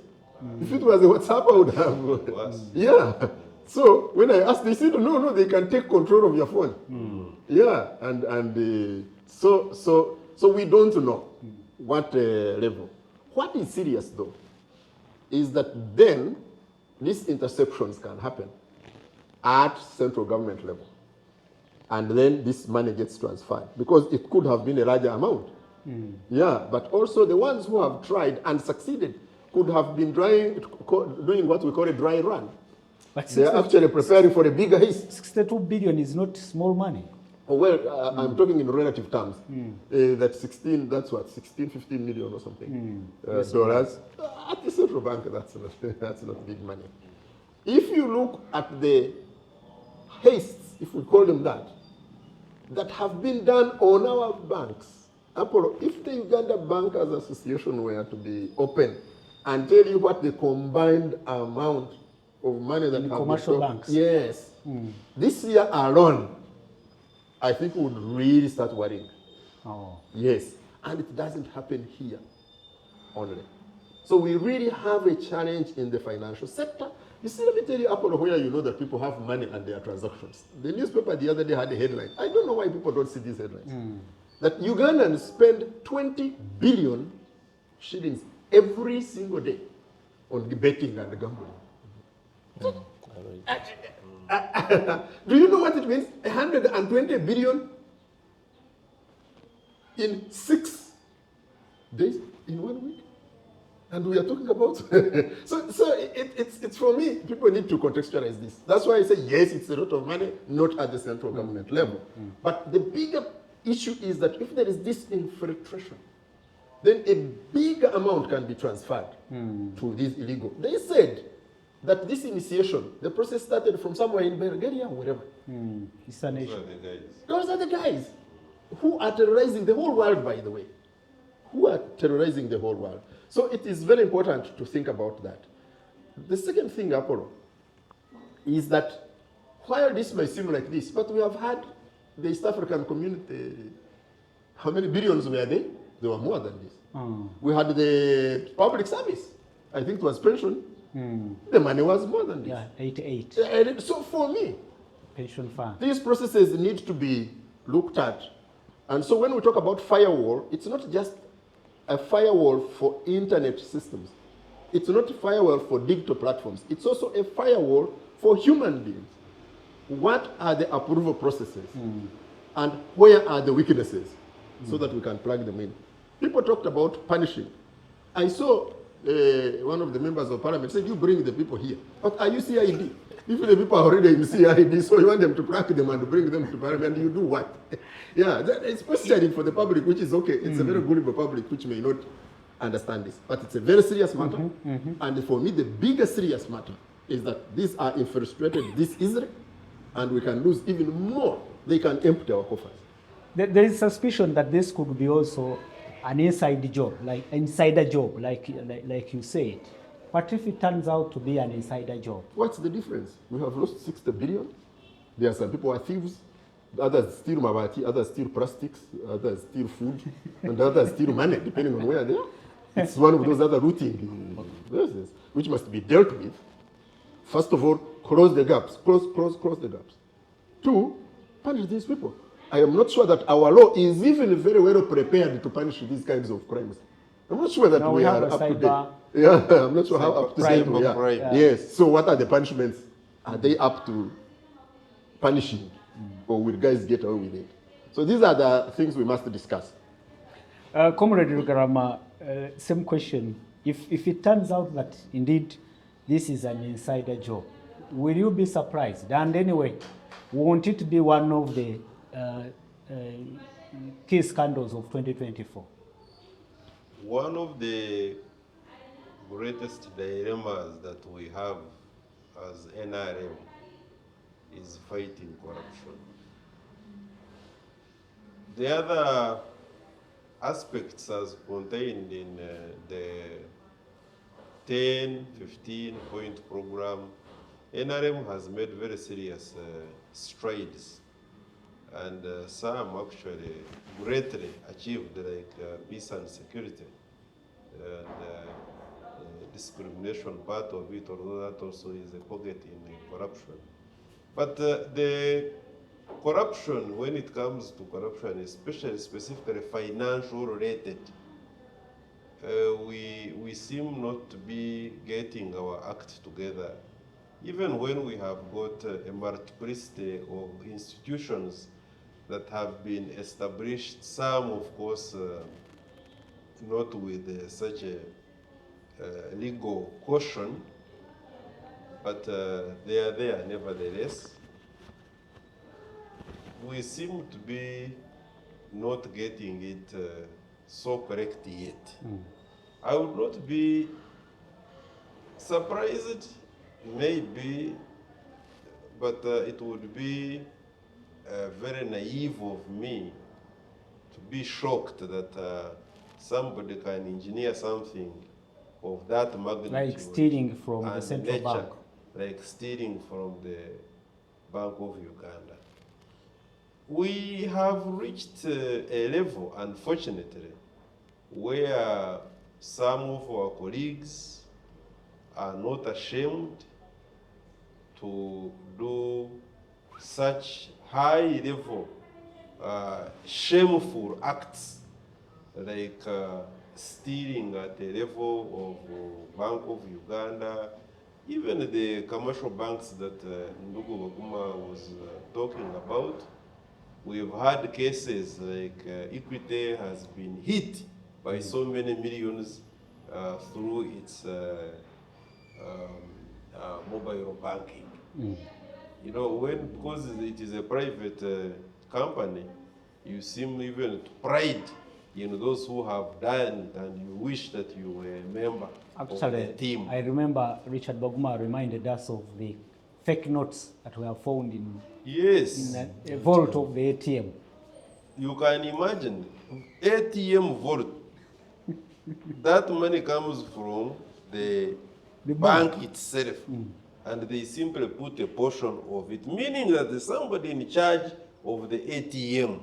If it was a WhatsApp, I would have. Yeah. So when I asked, they said, no, they can take control of your phone. Yeah. And so we don't know what level. What is serious, though, is that then these interceptions can happen at central government level. And then this money gets transferred, because it could have been a larger amount. Yeah, but also the ones who have tried and succeeded could have been doing what we call a dry run. But They are actually preparing for a bigger haste. 62 billion is not small money. Oh, well, I'm talking in relative terms. That's 15 million or something dollars. At the central bank, that's not big money. If you look at the hastes, if we call them that have been done on our banks, Apollo, if the Uganda Bankers Association were to be open and tell you what the combined amount of money that have commercial been banks. Yes. This year alone, I think we would really start worrying. Oh. Yes. And it doesn't happen here only. So we really have a challenge in the financial sector. You see, let me tell you, Apollo, where you know that people have money and their transactions. The newspaper the other day had a headline. I don't know why people don't see these headlines. That Ugandans spend 20 billion shillings every single day on betting and gambling. Do you know what it means? 120 billion in 6 days. in 1 week. And we are talking about, it's for me, people need to contextualize this. That's why I say, yes, it's a lot of money, not at the central government level. But the bigger issue is that if there is this infiltration, then a bigger amount can be transferred to these illegal. They said that this initiation, the process started from somewhere in Bulgaria or wherever. It's a nation. Those are the guys who are terrorizing the whole world, by the way. Who are terrorizing the whole world. So it is very important to think about that. The second thing, Apollo, is that while this may seem like this, but we have had the East African community, how many billions were they? There were more than this. We had the public service. I think it was pension. The money was more than this. Yeah, 88. So for me, Pension fund. these processes need to be looked at. And so when we talk about firewall, it's not just a firewall for internet systems. It's not a firewall for digital platforms. It's also a firewall for human beings. What are the approval processes? And where are the weaknesses? So that we can plug them in. People talked about punishing. I saw one of the members of parliament said, you bring the people here. But are you CID? If the people are already in CID, so you want them to crack them and bring them to parliament, you do what? Yeah, it's questioning for the public, which is okay. It's a very gullible public which may not understand this. But it's a very serious matter. And for me, the biggest serious matter is that these are infiltrated this Israel, and we can lose even more. They can empty our coffers. There is suspicion that this could be also an inside job, like insider job, like you said. What if it turns out to be an insider job? What's the difference? We have lost 60 billion. There are some people who are thieves. Others steal mabati, others steal plastics, others steal food, and others steal money, depending on where they are. It's one of those other routing businesses, which must be dealt with. First of all, close the gaps. Close the gaps. Two, punish these people. I am not sure that our law is even very well prepared to punish these kinds of crimes. I'm not sure that Now we have are a up to date. cyber- Yeah, I'm not sure how up to date we are. Cybercrime. Yeah. Yes. So what are the punishments? Are they up to punishing, or will guys get away with it? So these are the things we must discuss. Comrade Rugarama, same question. If it turns out that indeed this is an insider job, will you be surprised? And anyway, won't it be one of the key scandals of 2024? One of the greatest dilemmas that we have as NRM is fighting corruption. The other aspects as contained in the 10, 15-point program, NRM has made very serious strides, and some actually greatly achieved, like peace and security, and discrimination part of it, although that also is a pocket in corruption. But the corruption, when it comes to corruption, especially specifically financial related, we seem not to be getting our act together. Even when we have got a multiplicity of institutions that have been established, some of course not with such a legal caution, but they are there nevertheless. We seem to be not getting it so correct yet. I would not be surprised, maybe, but it would be very naive of me to be shocked that somebody can engineer something of that magnitude. Like stealing from the and central nature, bank. like stealing from the Bank of Uganda. We have reached a level, unfortunately, where some of our colleagues are not ashamed to do such high-level, shameful acts like stealing at the level of Bank of Uganda, even the commercial banks that Ndugu Baguma was talking about. We've had cases like Equity has been hit by so many millions through its mobile banking. You know, because it is a private company, you seem even to pride in those who have done it, and you wish that you were a member of Actually, the team. I remember Richard Baguma reminded us of the fake notes that were found in Yes, a vault of the ATM. you can imagine ATM vault. That money comes from the bank itself, and they simply put a portion of it, meaning that there's somebody in charge of the ATM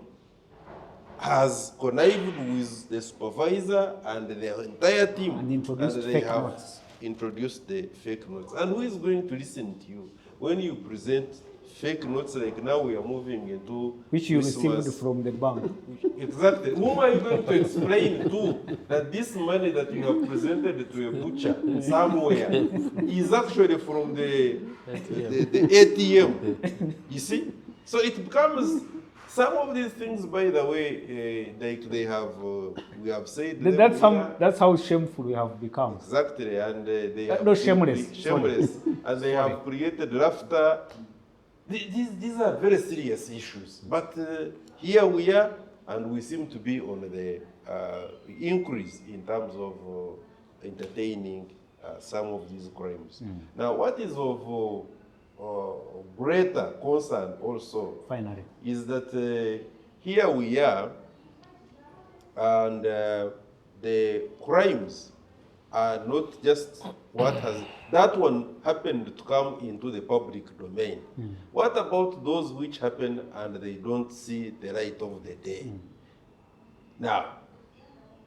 has connived with the supervisor and the entire team, And introduced they fake have notes. introduced the fake notes. And who is going to listen to you when you present fake notes? Like now we are moving into Which you Christmas. received from the bank. Exactly. Whom are you going to explain to that this money that you have presented to a butcher somewhere is actually from the ATM? You see? So it becomes, some of these things, by the way, like they have, we have said. That's how shameful we have become. Exactly, and they have no, shameless. shameless, and they have created laughter. These are very serious issues, but here we are, and we seem to be on the increase in terms of entertaining some of these crimes. Now, what is of greater concern also, Finally, is that here we are, and the crimes are not just what has, that one happened to come into the public domain. What about those which happen and they don't see the light of the day? Now,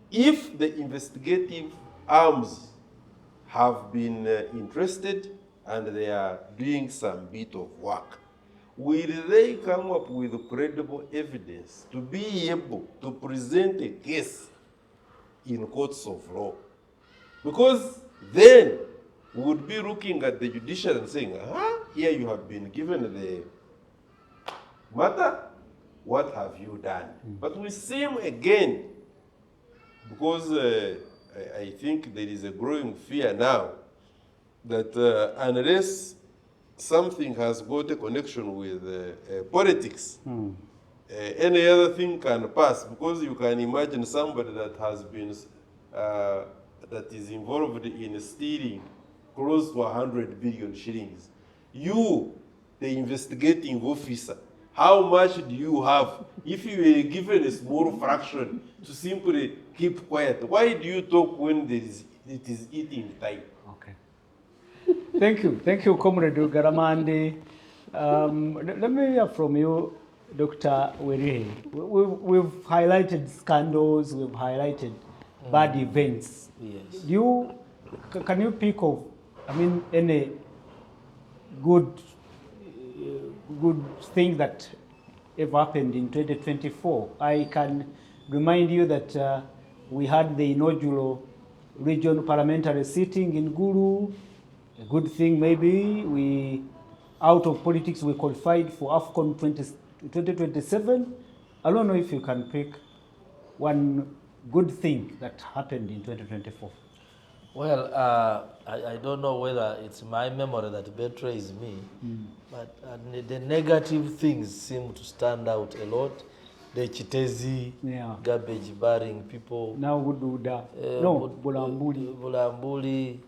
if the investigative arms have been interested and they are doing some bit of work, will they come up with credible evidence to be able to present a case in courts of law? Because then we would be looking at the judiciary and saying, here you have been given the matter, what have you done? But we seem again, because I think there is a growing fear now that unless something has got a connection with politics, any other thing can pass, because you can imagine somebody that has been, that is involved in stealing close to 100 billion shillings. You, the investigating officer, how much do you have if you were given a small fraction to simply keep quiet? Why do you talk when it is eating time? okay. Thank you, Comrade Garamandi. Let me hear from you, Dr. Werihe. We've highlighted scandals, we've highlighted bad events. Yes. Can you pick of, any good thing that ever happened in 2024? I can remind you that we had the inaugural regional parliamentary sitting in Gulu. A good thing, maybe we, out of politics, we qualified for AFCON 2027. I don't know if you can pick one good thing that happened in 2024. Well, I don't know whether it's my memory that betrays me, but the negative things seem to stand out a lot. The Chitezi, garbage bearing people. Now Bulambuli. Bulambuli,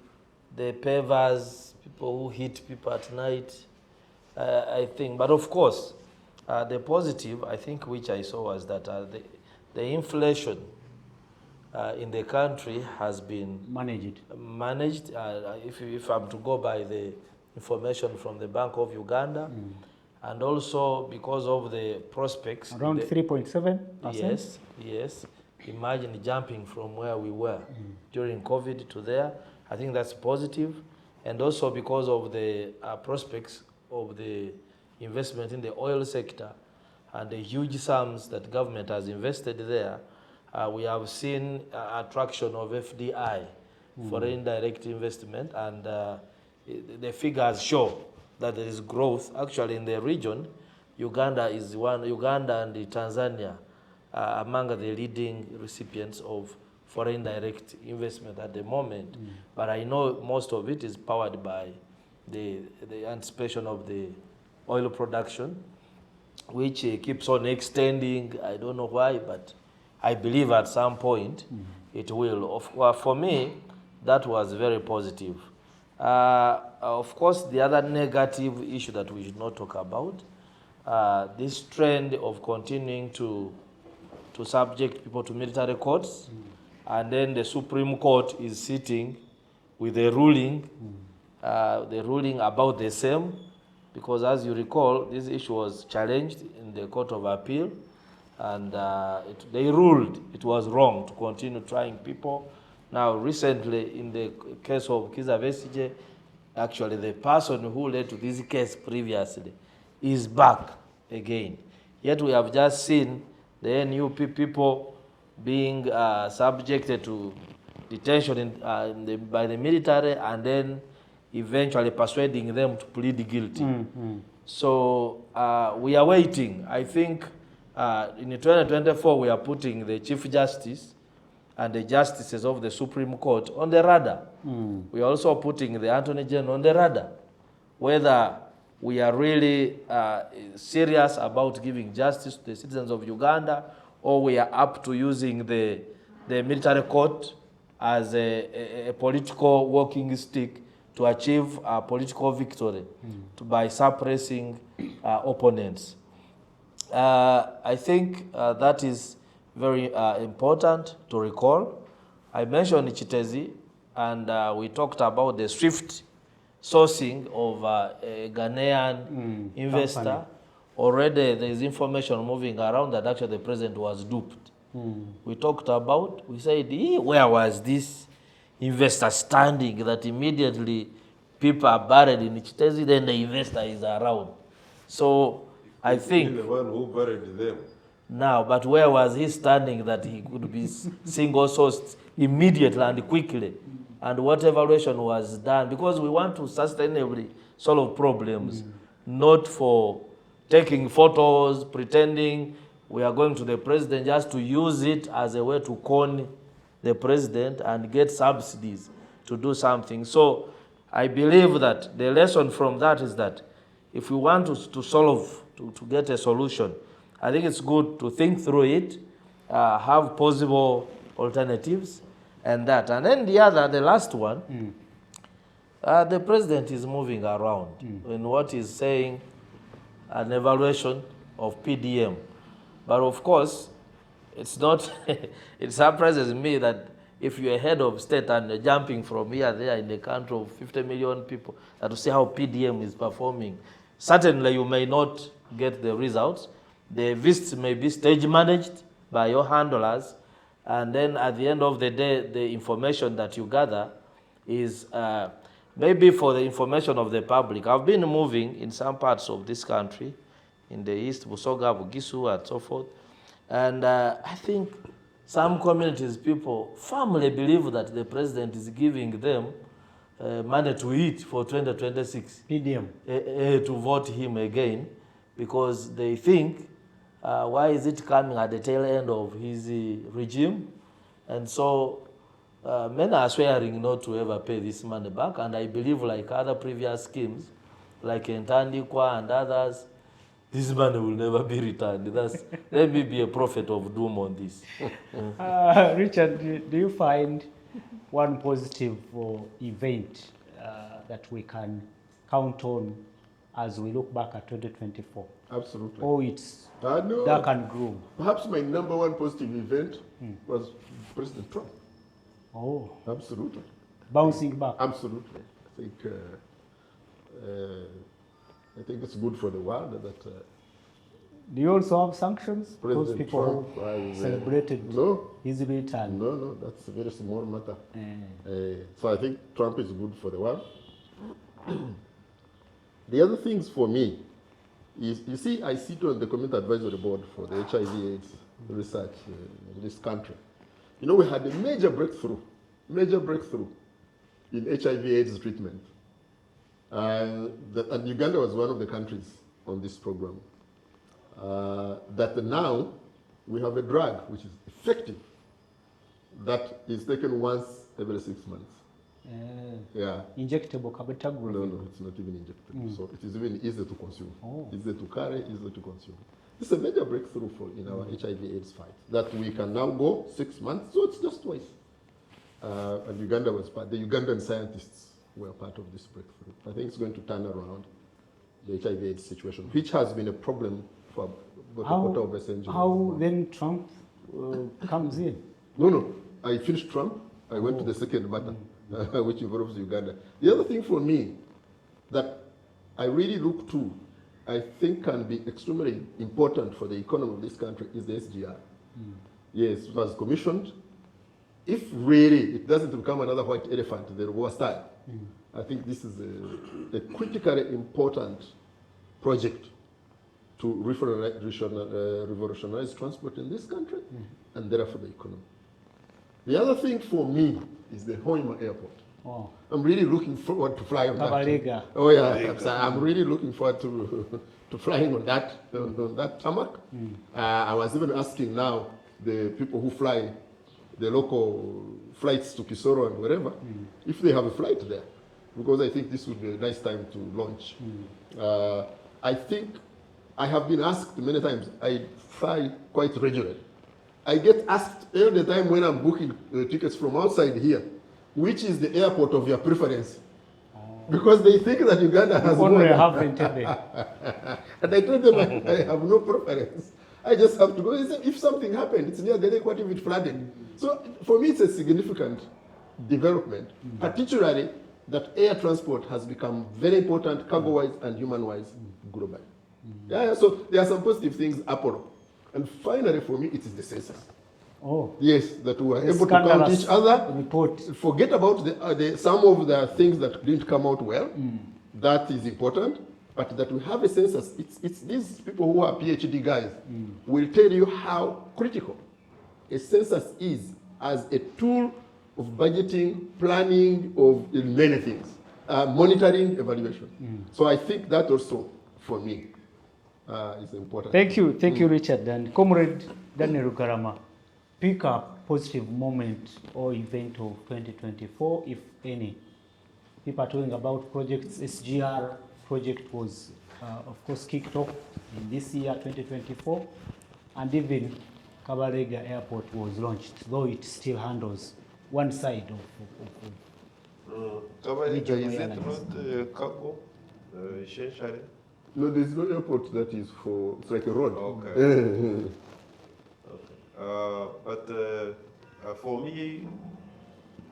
the pavers, people who hit people at night, I think. But of course, the positive, I think, which I saw was that the inflation in the country has been managed. If I'm to go by the information from the Bank of Uganda, and also because of the prospects. Around 3.7%? Yes. Imagine jumping from where we were during COVID to there. I think that's positive. And also because of the prospects of the investment in the oil sector and the huge sums that government has invested there, we have seen attraction of FDI, foreign direct investment, and the figures show that there is growth. Actually, in the region, Uganda and Tanzania among the leading recipients of foreign direct investment at the moment, but I know most of it is powered by the anticipation of the oil production, which keeps on extending. I don't know why, but I believe at some point it will. For me, that was very positive. Of course, the other negative issue that we should not talk about, this trend of continuing to subject people to military courts, and then the Supreme Court is sitting with a ruling, the ruling about the same, because as you recall, this issue was challenged in the Court of Appeal, and they ruled it was wrong to continue trying people. Now, recently, in the case of Kiza Besigye, actually the person who led to this case previously is back again. Yet we have just seen the NUP people being subjected to detention by the military, and then eventually persuading them to plead guilty. So we are waiting. I think in 2024 we are putting the Chief Justice and the justices of the Supreme Court on the radar. We are also putting the Attorney General on the radar, whether we are really serious about giving justice to the citizens of Uganda, or we are up to using the military court as a political walking stick to achieve a political victory by suppressing opponents. I think that is very important to recall. I mentioned Chitezi, and we talked about the swift sourcing of a Ghanaian investor. Company. Already there is information moving around that actually the president was duped. We talked about, we said, where was this investor standing that immediately people are buried in Chitezi, then the investor is around. So I think the one who buried them. now, but where was he standing that he could be single sourced immediately and quickly? And what evaluation was done? Because we want to sustainably solve problems, not for taking photos, pretending we are going to the president just to use it as a way to con the president and get subsidies to do something. So I believe that the lesson from that is that if we want to solve, to get a solution, I think it's good to think through it, have possible alternatives, and that. And then the last one, the president is moving around in what he's saying, an evaluation of PDM. But of course, it's not, it surprises me that if you're head of state and you're jumping from here there in a country of 50 million people, that to see how PDM is performing, certainly you may not get the results. The visits may be stage managed by your handlers, and then at the end of the day, the information that you gather is maybe for the information of the public. I've been moving in some parts of this country, in the east, Busoga, Bugisu, and so forth, and I think some communities, people firmly believe that the president is giving them money to eat for 2026. PDM. To vote him again, because they think, why is it coming at the tail end of his regime? And so many are swearing not to ever pay this money back, and I believe like other previous schemes, like Ntandikwa and others, this money will never be returned. Let me be a prophet of doom on this. Richard, do you find one positive event that we can count on as we look back at 2024? Absolutely. Oh, it's No. dark and gloom. Perhaps my number one positive event was President Trump. Oh, Absolutely. bouncing back. Absolutely. I think it's good for the world that Do you also have sanctions? Those President people Trump who celebrated no, his return. no, that's a very small matter. Eh. So I think Trump is good for the world. The other things for me is, you see, I sit on the Community Advisory Board for the HIV/AIDS research in this country. You know, we had a major breakthrough in HIV/AIDS treatment. And Uganda was one of the countries on this program. That now we have a drug which is effective that is taken once every 6 months. Yeah. Injectable cabotegravir. No, it's not even injectable. So it is even easy to consume. Oh. Easy to carry, easy to consume. It's a major breakthrough in our HIV/AIDS fight that we can now go 6 months, so it's just twice. And Uganda was part. The Ugandan scientists were part of this breakthrough. I think it's going to turn around the HIV/AIDS situation, which has been a problem for about a quarter of a century. How then Trump comes in? No. I finished Trump. I went to the second matter, which involves Uganda. The other thing for me that I really look to, I think can be extremely important for the economy of this country is the SGR. Yes, it was commissioned. If really it doesn't become another white elephant, the war style, I think this is a critically important project to revolutionize transport in this country and therefore the economy. The other thing for me is the Hoima Airport. Oh. I'm really looking forward to flying on Kabalega. that. Oh yeah, I'm really looking forward to flying on that tarmac. I was even asking now the people who fly the local flights to Kisoro and wherever if they have a flight there, because I think this would be a nice time to launch. I think I have been asked many times. I fly quite regularly. I get asked all the time when I'm booking tickets from outside here, which is the airport of your preference? Because they think that Uganda has Only more. half Entebbe. And I told them I have no preference. I just have to go. If something happened, it's near the lake. What if it flooded? So for me, it's a significant development, particularly that air transport has become very important cargo-wise and human-wise globally. Yeah, so there are some positive things, Apollo. And finally, for me, it is the census. Oh. Yes, that we were able to count each other. Report. Forget about some of the things that didn't come out well. That is important. But that we have a census, it's these people who are PhD guys will tell you how critical a census is as a tool of budgeting, planning, of many things, monitoring, evaluation. So I think that also, for me, is important. Thank you, Richard. And Comrade Daniel Rugarama, pick a positive moment or event of 2024, if any. People are talking about projects. SGR project was, of course, kicked off in this year, 2024, and even Kabalega Airport was launched, though it still handles one side of Kabalega, is it airlines. not cargo, essentially? No, there's no airport that is for, it's like a road. Okay. But for me,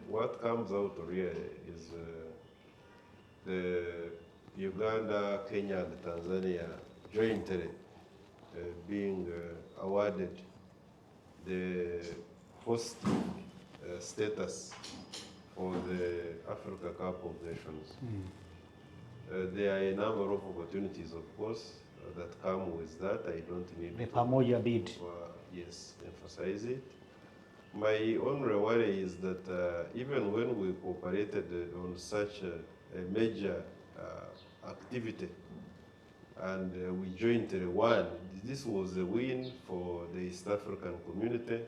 what comes out really is the Uganda, Kenya, and Tanzania jointly being awarded the host status for the Africa Cup of Nations. There are a number of opportunities, of course, that come with that. I don't need the to Pamoja bid. emphasize it. My only worry is that even when we cooperated on such a major activity and we jointly won, this was a win for the East African community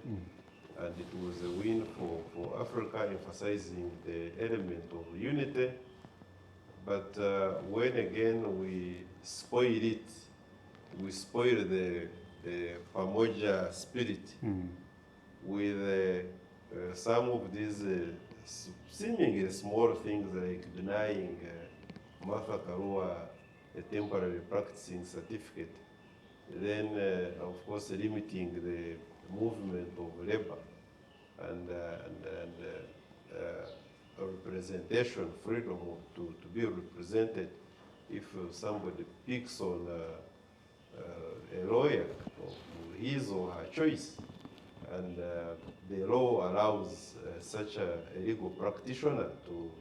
and it was a win for Africa, emphasizing the element of unity. But when again we spoil it, we spoil the Pamoja spirit with some of these seemingly small things like denying Martha Karua a temporary practicing certificate, then of course limiting the movement of labor and representation, freedom to be represented. If somebody picks on a lawyer of his or her choice, and the law allows such a legal practitioner to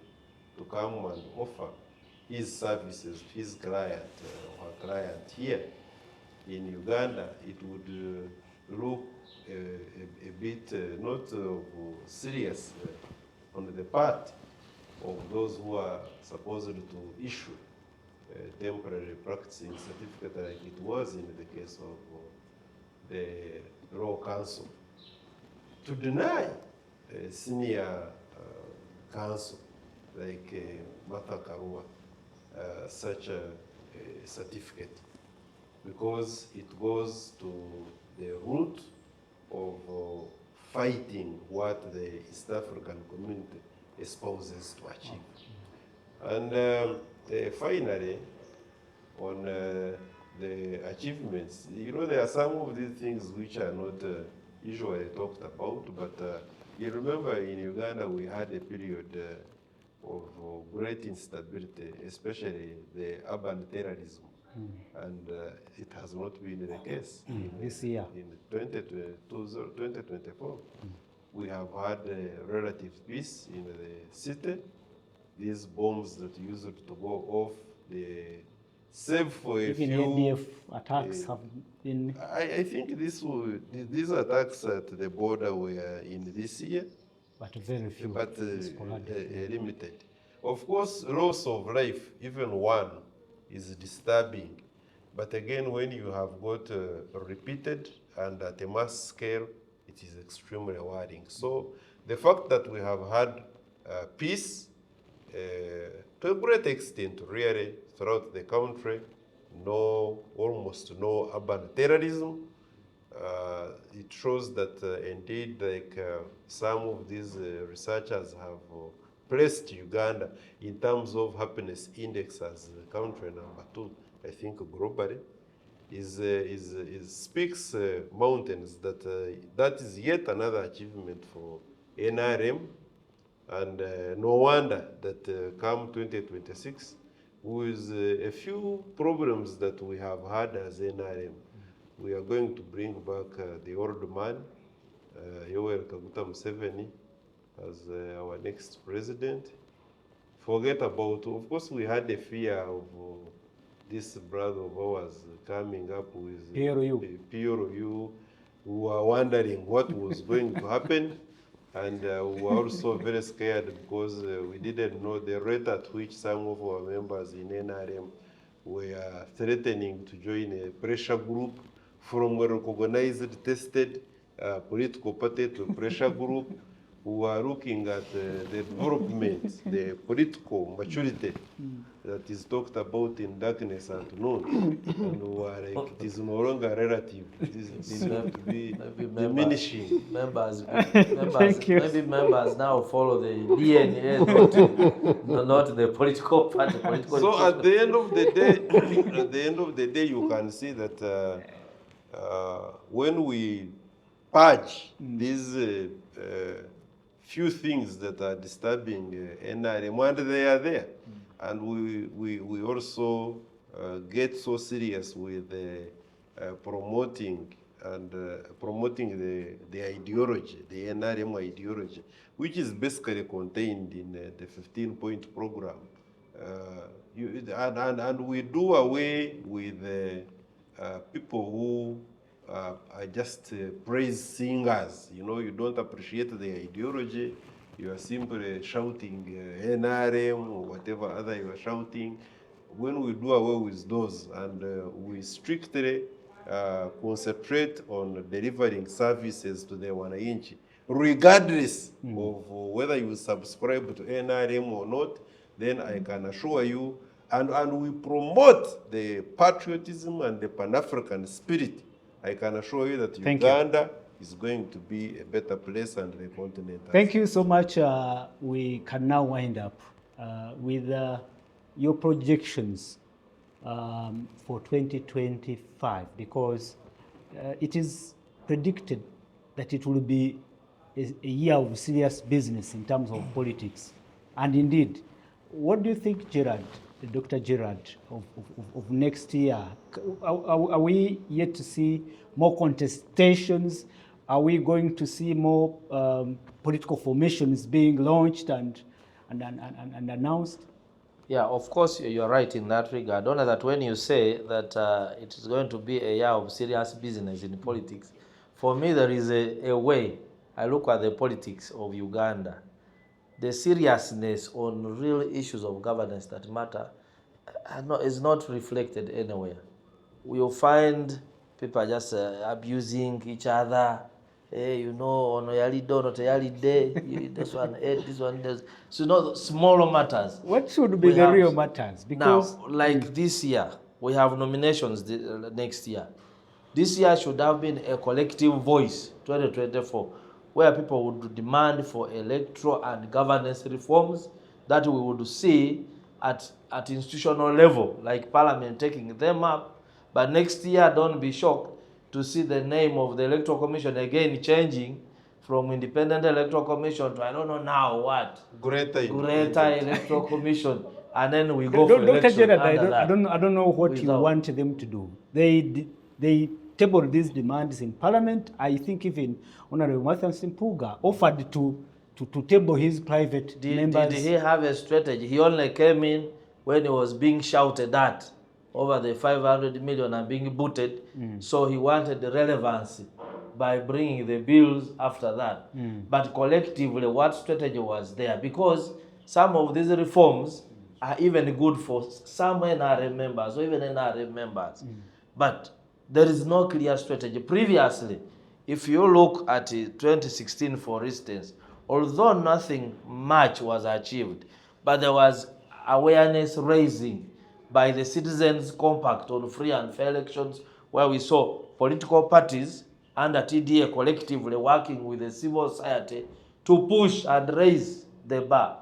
come and offer his services to his client or her client here in Uganda, it would look a bit not serious on the part of those who are supposed to issue a temporary practicing certificate like it was in the case of the Law Council. To deny senior counsel like Martha Karua such a certificate, because it goes to the root of fighting what the East African community espouses to achieve. And finally, on the achievements, you know, there are some of these things which are not usually talked about, but you remember in Uganda we had a period of great instability, especially the urban terrorism. And it has not been the case. This year. In 2024, we have had relative peace in the city. These bombs that used to go off, save for a Even few... ADF attacks have been... I think these attacks at the border were in this year. But very few. But limited. Of course, loss of life, even one, is disturbing. But again, when you have got repeated and at a mass scale, it is extremely worrying. So the fact that we have had peace to a great extent, really, throughout the country, almost no urban terrorism, it shows that indeed, like some of these researchers have placed Uganda in terms of happiness index as country number 2, I think globally, speaks mountains. That is yet another achievement for NRM, and no wonder that come 2026, with a few problems that we have had as NRM, we are going to bring back the old man, Yoweri Kaguta Museveni, as our next president. Forget about, of course, we had a fear of this brother of ours coming up with PRU. We were wondering what was going to happen, and we were also very scared because we didn't know the rate at which some of our members in NRM were threatening to join a pressure group from a recognized, tested political party to a pressure group. We are looking at the development, the political maturity that is talked about in darkness and noon. And we are like, it is no longer relative. It is going to be diminishing. Thank you. Maybe members now follow the DNA, not the political party. So at the end of the day, you can see that when we purge these few things that are disturbing NRM, and they are there, and we also get so serious with promoting the ideology, the NRM ideology, which is basically contained in the 15-point program. And we do away with people who are just praise singers. You know, you don't appreciate the ideology. You are simply shouting NRM or whatever other you are shouting. When we do away with those and we strictly concentrate on delivering services to the wananchi, regardless of whether you subscribe to NRM or not, then I can assure you, and we promote the patriotism and the Pan-African spirit, I can assure you that Uganda is going to be a better place and the continent. Thank you so much. We can now wind up with your projections for 2025, because it is predicted that it will be a year of serious business in terms of politics. And indeed, what do you think, Gerard, Dr. Gerard, of next year? Are we yet to see more contestations? Are we going to see more political formations being launched and announced? Yeah, of course, you're right in that regard. Only that when you say that it is going to be a year of serious business in politics, for me there is a way I look at the politics of Uganda. The seriousness on real issues of governance that matter is not reflected anywhere. You'll find people just abusing each other, you know, on Yali do, not Yali day, this one ate, this one does. So, you know, the smaller matters. What should be We the have- real matters? Because Now, like this year, we have nominations next year. This year should have been a collective voice, 2024, where people would demand for electoral and governance reforms that we would see at institutional level, like Parliament taking them up. But next year, don't be shocked to see the name of the Electoral Commission again changing from Independent Electoral Commission to I don't know now what. Greater Electoral Commission. And then we go for Dr. election Gerard, under that. I don't know what you Without- want them to do. They tabled these demands in Parliament. I think even Honorable Mathias Mpuga offered to table his private members. Did he have a strategy? He only came in when he was being shouted at over the 500 million and being booted. So he wanted the relevancy by bringing the bills after that. But collectively, what strategy was there? Because some of these reforms are even good for some NRA members or even NRA members. But there is no clear strategy. Previously, if you look at 2016, for instance, although nothing much was achieved, but there was awareness raising by the Citizens Compact on free and fair elections, where we saw political parties under TDA collectively working with the civil society to push and raise the bar.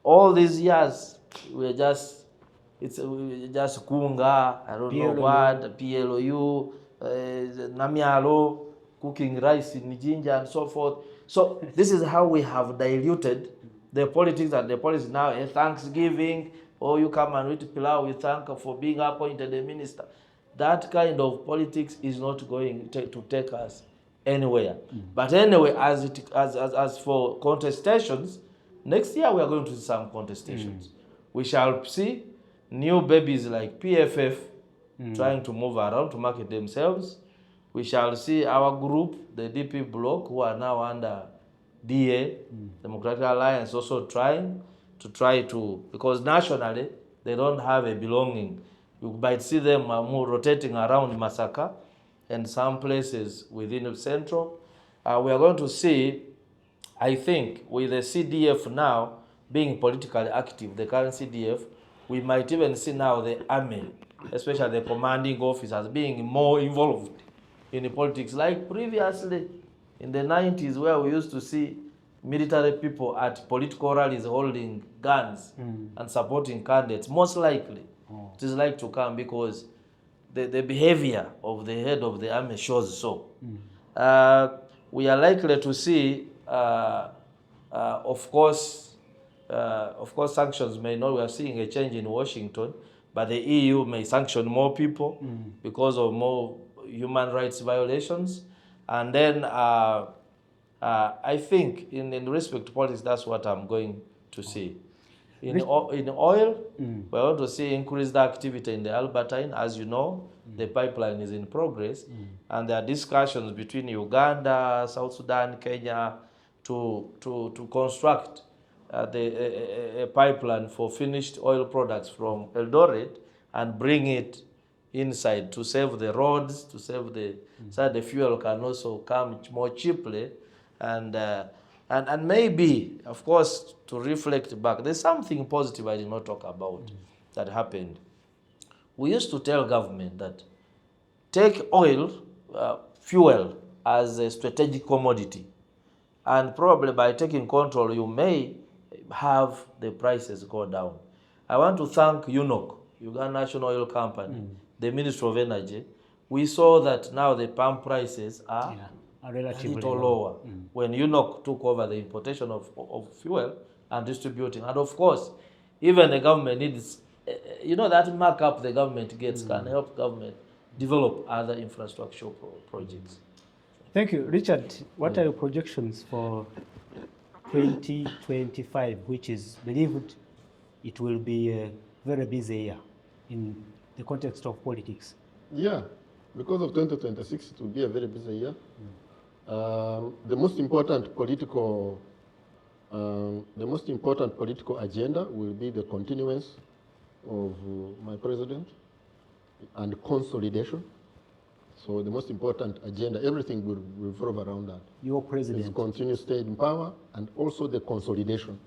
All these years, we're just Kunga, I don't know what, PLOU, Namialo, cooking rice in Jinja and so forth. So this is how we have diluted the politics and the policy now. A Thanksgiving, or you come and eat pilau, we thank for being appointed a minister. That kind of politics is not going to take us anywhere. But anyway, as for contestations, next year we are going to see some contestations. We shall see new babies like PFF trying to move around to market themselves. We shall see our group, the DP bloc, who are now under DA, Democratic Alliance, also trying to, because nationally they don't have a belonging. You might see them more rotating around Masaka and some places within the central. We are going to see, I think, with the CDF now being politically active, the current CDF, we might even see now the army, especially the commanding officers, being more involved in the politics, like previously in the 90s, where we used to see military people at political rallies holding guns and supporting candidates. Most likely, it is like to come because the behavior of the head of the army shows so. We are likely to see, of course, sanctions may not. We are seeing a change in Washington, but the EU may sanction more people because of more human rights violations. And then I think in respect to politics, that's what I'm going to see. In oil, we're going to see increased activity in the Albertine. As you know, the pipeline is in progress, and there are discussions between Uganda, South Sudan, Kenya to construct a pipeline for finished oil products from Eldoret and bring it inside to save the roads, to save so the fuel can also come more cheaply, and maybe, of course, to reflect back, there's something positive I did not talk about that happened. We used to tell government that take oil, fuel as a strategic commodity, and probably by taking control, you may have the prices go down. I want to thank UNOC, Uganda National Oil Company, the Ministry of Energy. We saw that now the pump prices are relatively a little lower when UNOC took over the importation of fuel and distributing. And of course, even the government needs, that markup the government gets can help government develop other infrastructure projects. Thank you. Richard, what are your projections for 2025, which is believed it will be a very busy year in the context of politics? Yeah, because of 2026, it will be a very busy year. The most important political agenda will be the continuance of my president and consolidation. So the most important agenda, everything will revolve around that. Your Is president. continue staying in power and also the consolidation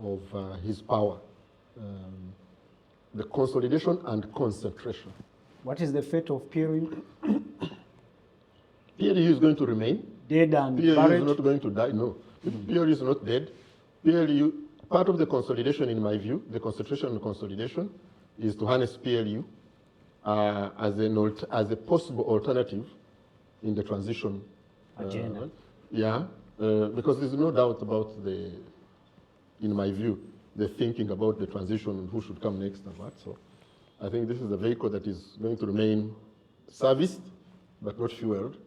of his power. The consolidation and concentration. What is the fate of PLU? PLU is going to remain. Dead and PLU buried? is not going to die, no. PLU is not dead. PLU, part of the consolidation in my view, the concentration and consolidation, is to harness PLU as a possible alternative in the transition Agenda. Because there's no doubt about in my view, the thinking about the transition and who should come next and what. So I think this is a vehicle that is going to remain serviced, but not fueled,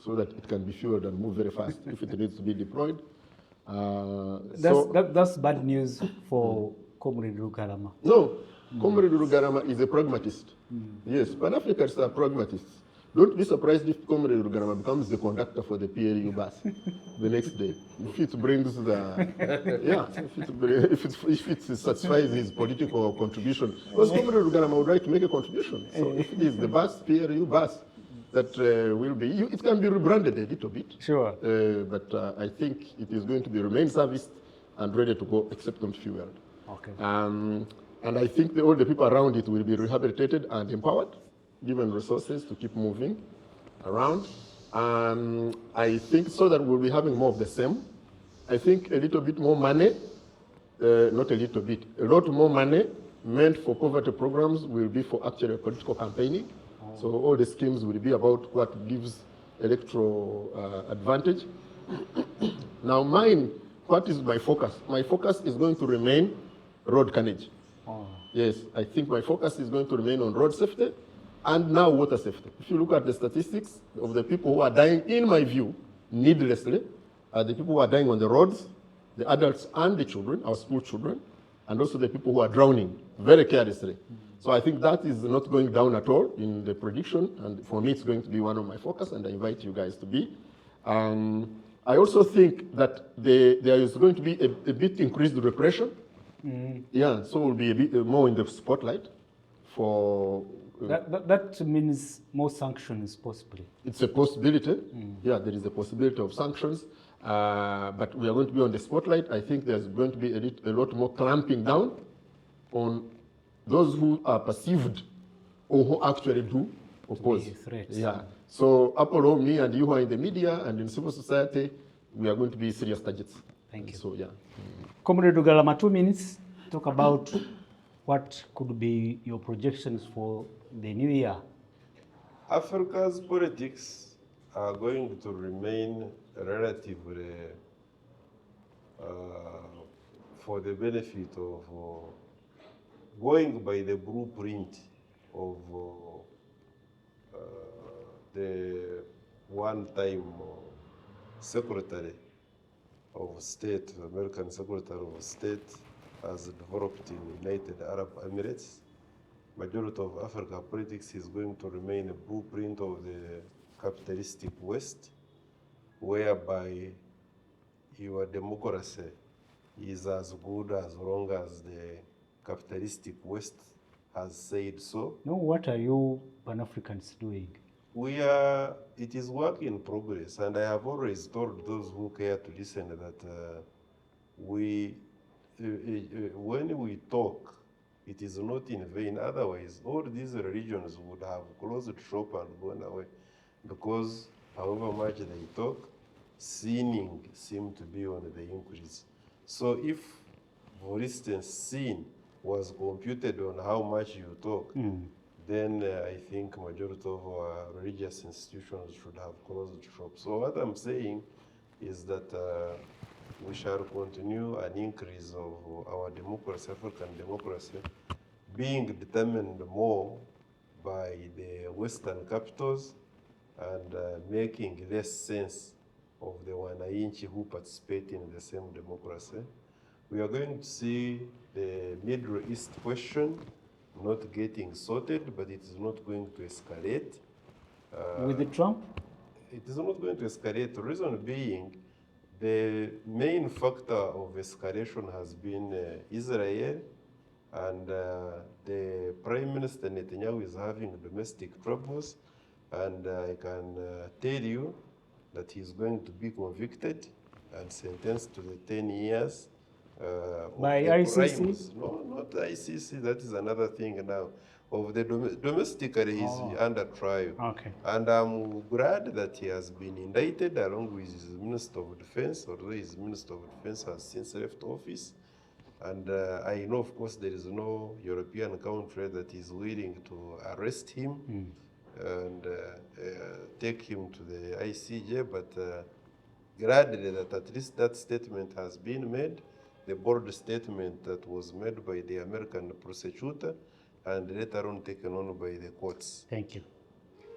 so that it can be fueled and move very fast if it needs to be deployed. That's bad news for Comrade Rugarama. No, Comrade Rugarama is a pragmatist. Yes, Pan-Africans are pragmatists. Don't be surprised if Comrade Rugarama becomes the conductor for the PLU bus the next day. If it brings if it satisfies his political contribution. Because Comrade Rugarama would like to make a contribution. So if it is the bus, PLU bus, that will be, it can be rebranded a little bit. Sure. But I think it is going to be remain serviced and ready to go except not fueled. Okay. And I think all the people around it will be rehabilitated and empowered, given resources to keep moving around. I think so that we'll be having more of the same. I think a little bit more money, not a little bit, a lot more money meant for poverty programs will be for actually political campaigning. So all the schemes will be about what gives electoral advantage. Now what is my focus? My focus is going to remain road carnage. Yes, I think my focus is going to remain on road safety and now water safety. If you look at the statistics of the people who are dying, in my view, needlessly, are the people who are dying on the roads, the adults and the children, our school children, and also the people who are drowning very carelessly. So I think that is not going down at all in the prediction, and for me it's going to be one of my focus, and I invite you guys to be. I also think that there is going to be a bit increased repression. Yeah, so we'll be a bit more in the spotlight for... That means more sanctions possibly. It's a possibility. Yeah, there is a possibility of sanctions, but we are going to be on the spotlight. I think there's going to be a lot more clamping down on those who are perceived or who actually do oppose. Threats. Yeah. So Apollo, me and you who are in the media and in civil society, we are going to be serious targets. Thank you. So yeah. Comrade Rugarama, 2 minutes. Talk about what could be your projections for the new year. Africa's politics are going to remain relatively for the benefit of going by the blueprint of the one-time Secretary of State, American Secretary of State, as developed in United Arab Emirates. Majority of Africa politics is going to remain a blueprint of the capitalistic West, whereby your democracy is as good as long as the capitalistic West has said so. No, what are you Pan-Africans doing? It is work in progress, and I have always told those who care to listen that when we talk, it is not in vain. Otherwise, all these religions would have closed shop and gone away, because however much they talk, sinning seems to be on the increase. So if, for instance, sin was computed on how much you talk, then I think majority of our religious institutions should have closed shop. So what I'm saying is that we shall continue an increase of our democracy, African democracy, being determined more by the Western capitals and making less sense of the Wananchi who participate in the same democracy. We are going to see the Middle East question not getting sorted, but it is not going to escalate. With Trump? It is not going to escalate. The reason being, the main factor of escalation has been Israel, and the Prime Minister Netanyahu is having domestic troubles, And I can tell you that he's going to be convicted and sentenced to the 10 years of By the ICC? crimes. No, not ICC, that is another thing now. Of the domestically, he's under trial. Okay. And I'm glad that he has been indicted along with his Minister of Defense, although his Minister of Defense has since left office. And I know, of course, there is no European country that is willing to arrest him and take him to the ICJ, but gladly that at least that statement has been made, the bold statement that was made by the American prosecutor and later on taken on by the courts. Thank you.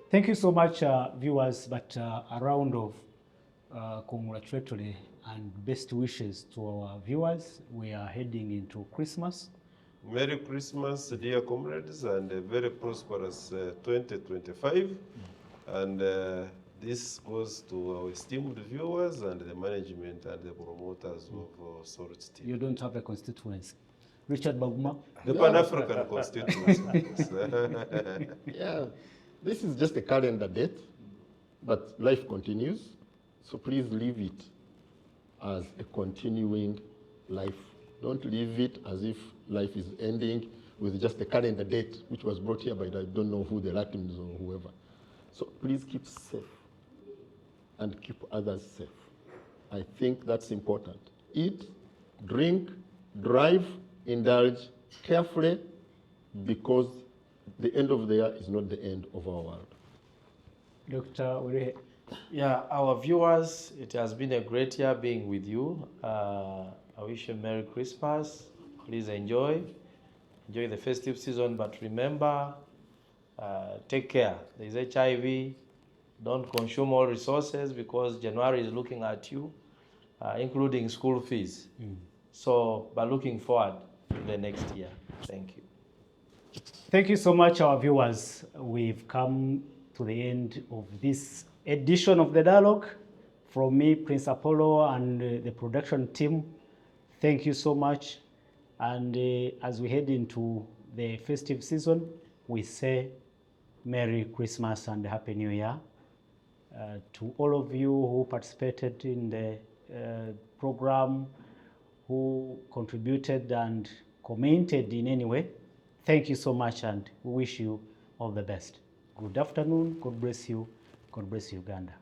Thank you so much, viewers, but a round of congratulatory and best wishes to our viewers. We are heading into Christmas. Merry Christmas, dear comrades, and a very prosperous 2025. And this goes to our esteemed viewers and the management and the promoters of Salt TV. You don't have a constituency. Richard Baguma? The Pan-African constituency, of course. Yeah, this is just a calendar date, but life continues. So please leave it as a continuing life. Don't leave it as if life is ending with just a calendar date, which was brought here by I don't know who, the Latins or whoever. So please keep safe and keep others safe. I think that's important. Eat, drink, drive, indulge carefully, because the end of the year is not the end of our world. Dr. Ure, Yeah, our viewers, it has been a great year being with you. I wish you a Merry Christmas. Please enjoy the festive season, but remember, take care. There is HIV. Don't consume all resources, because January is looking at you, including school fees. So, but looking forward to the next year. Thank you. thank you so much, our viewers. We've come to the end of this edition of The Dialogue. From me, Prince Apollo, and the production team, thank you so much. And as we head into the festive season, we say Merry Christmas and Happy New Year. To all of you who participated in the program, who contributed and commented in any way, thank you so much, and we wish you all the best. Good afternoon. God bless you. God bless Uganda.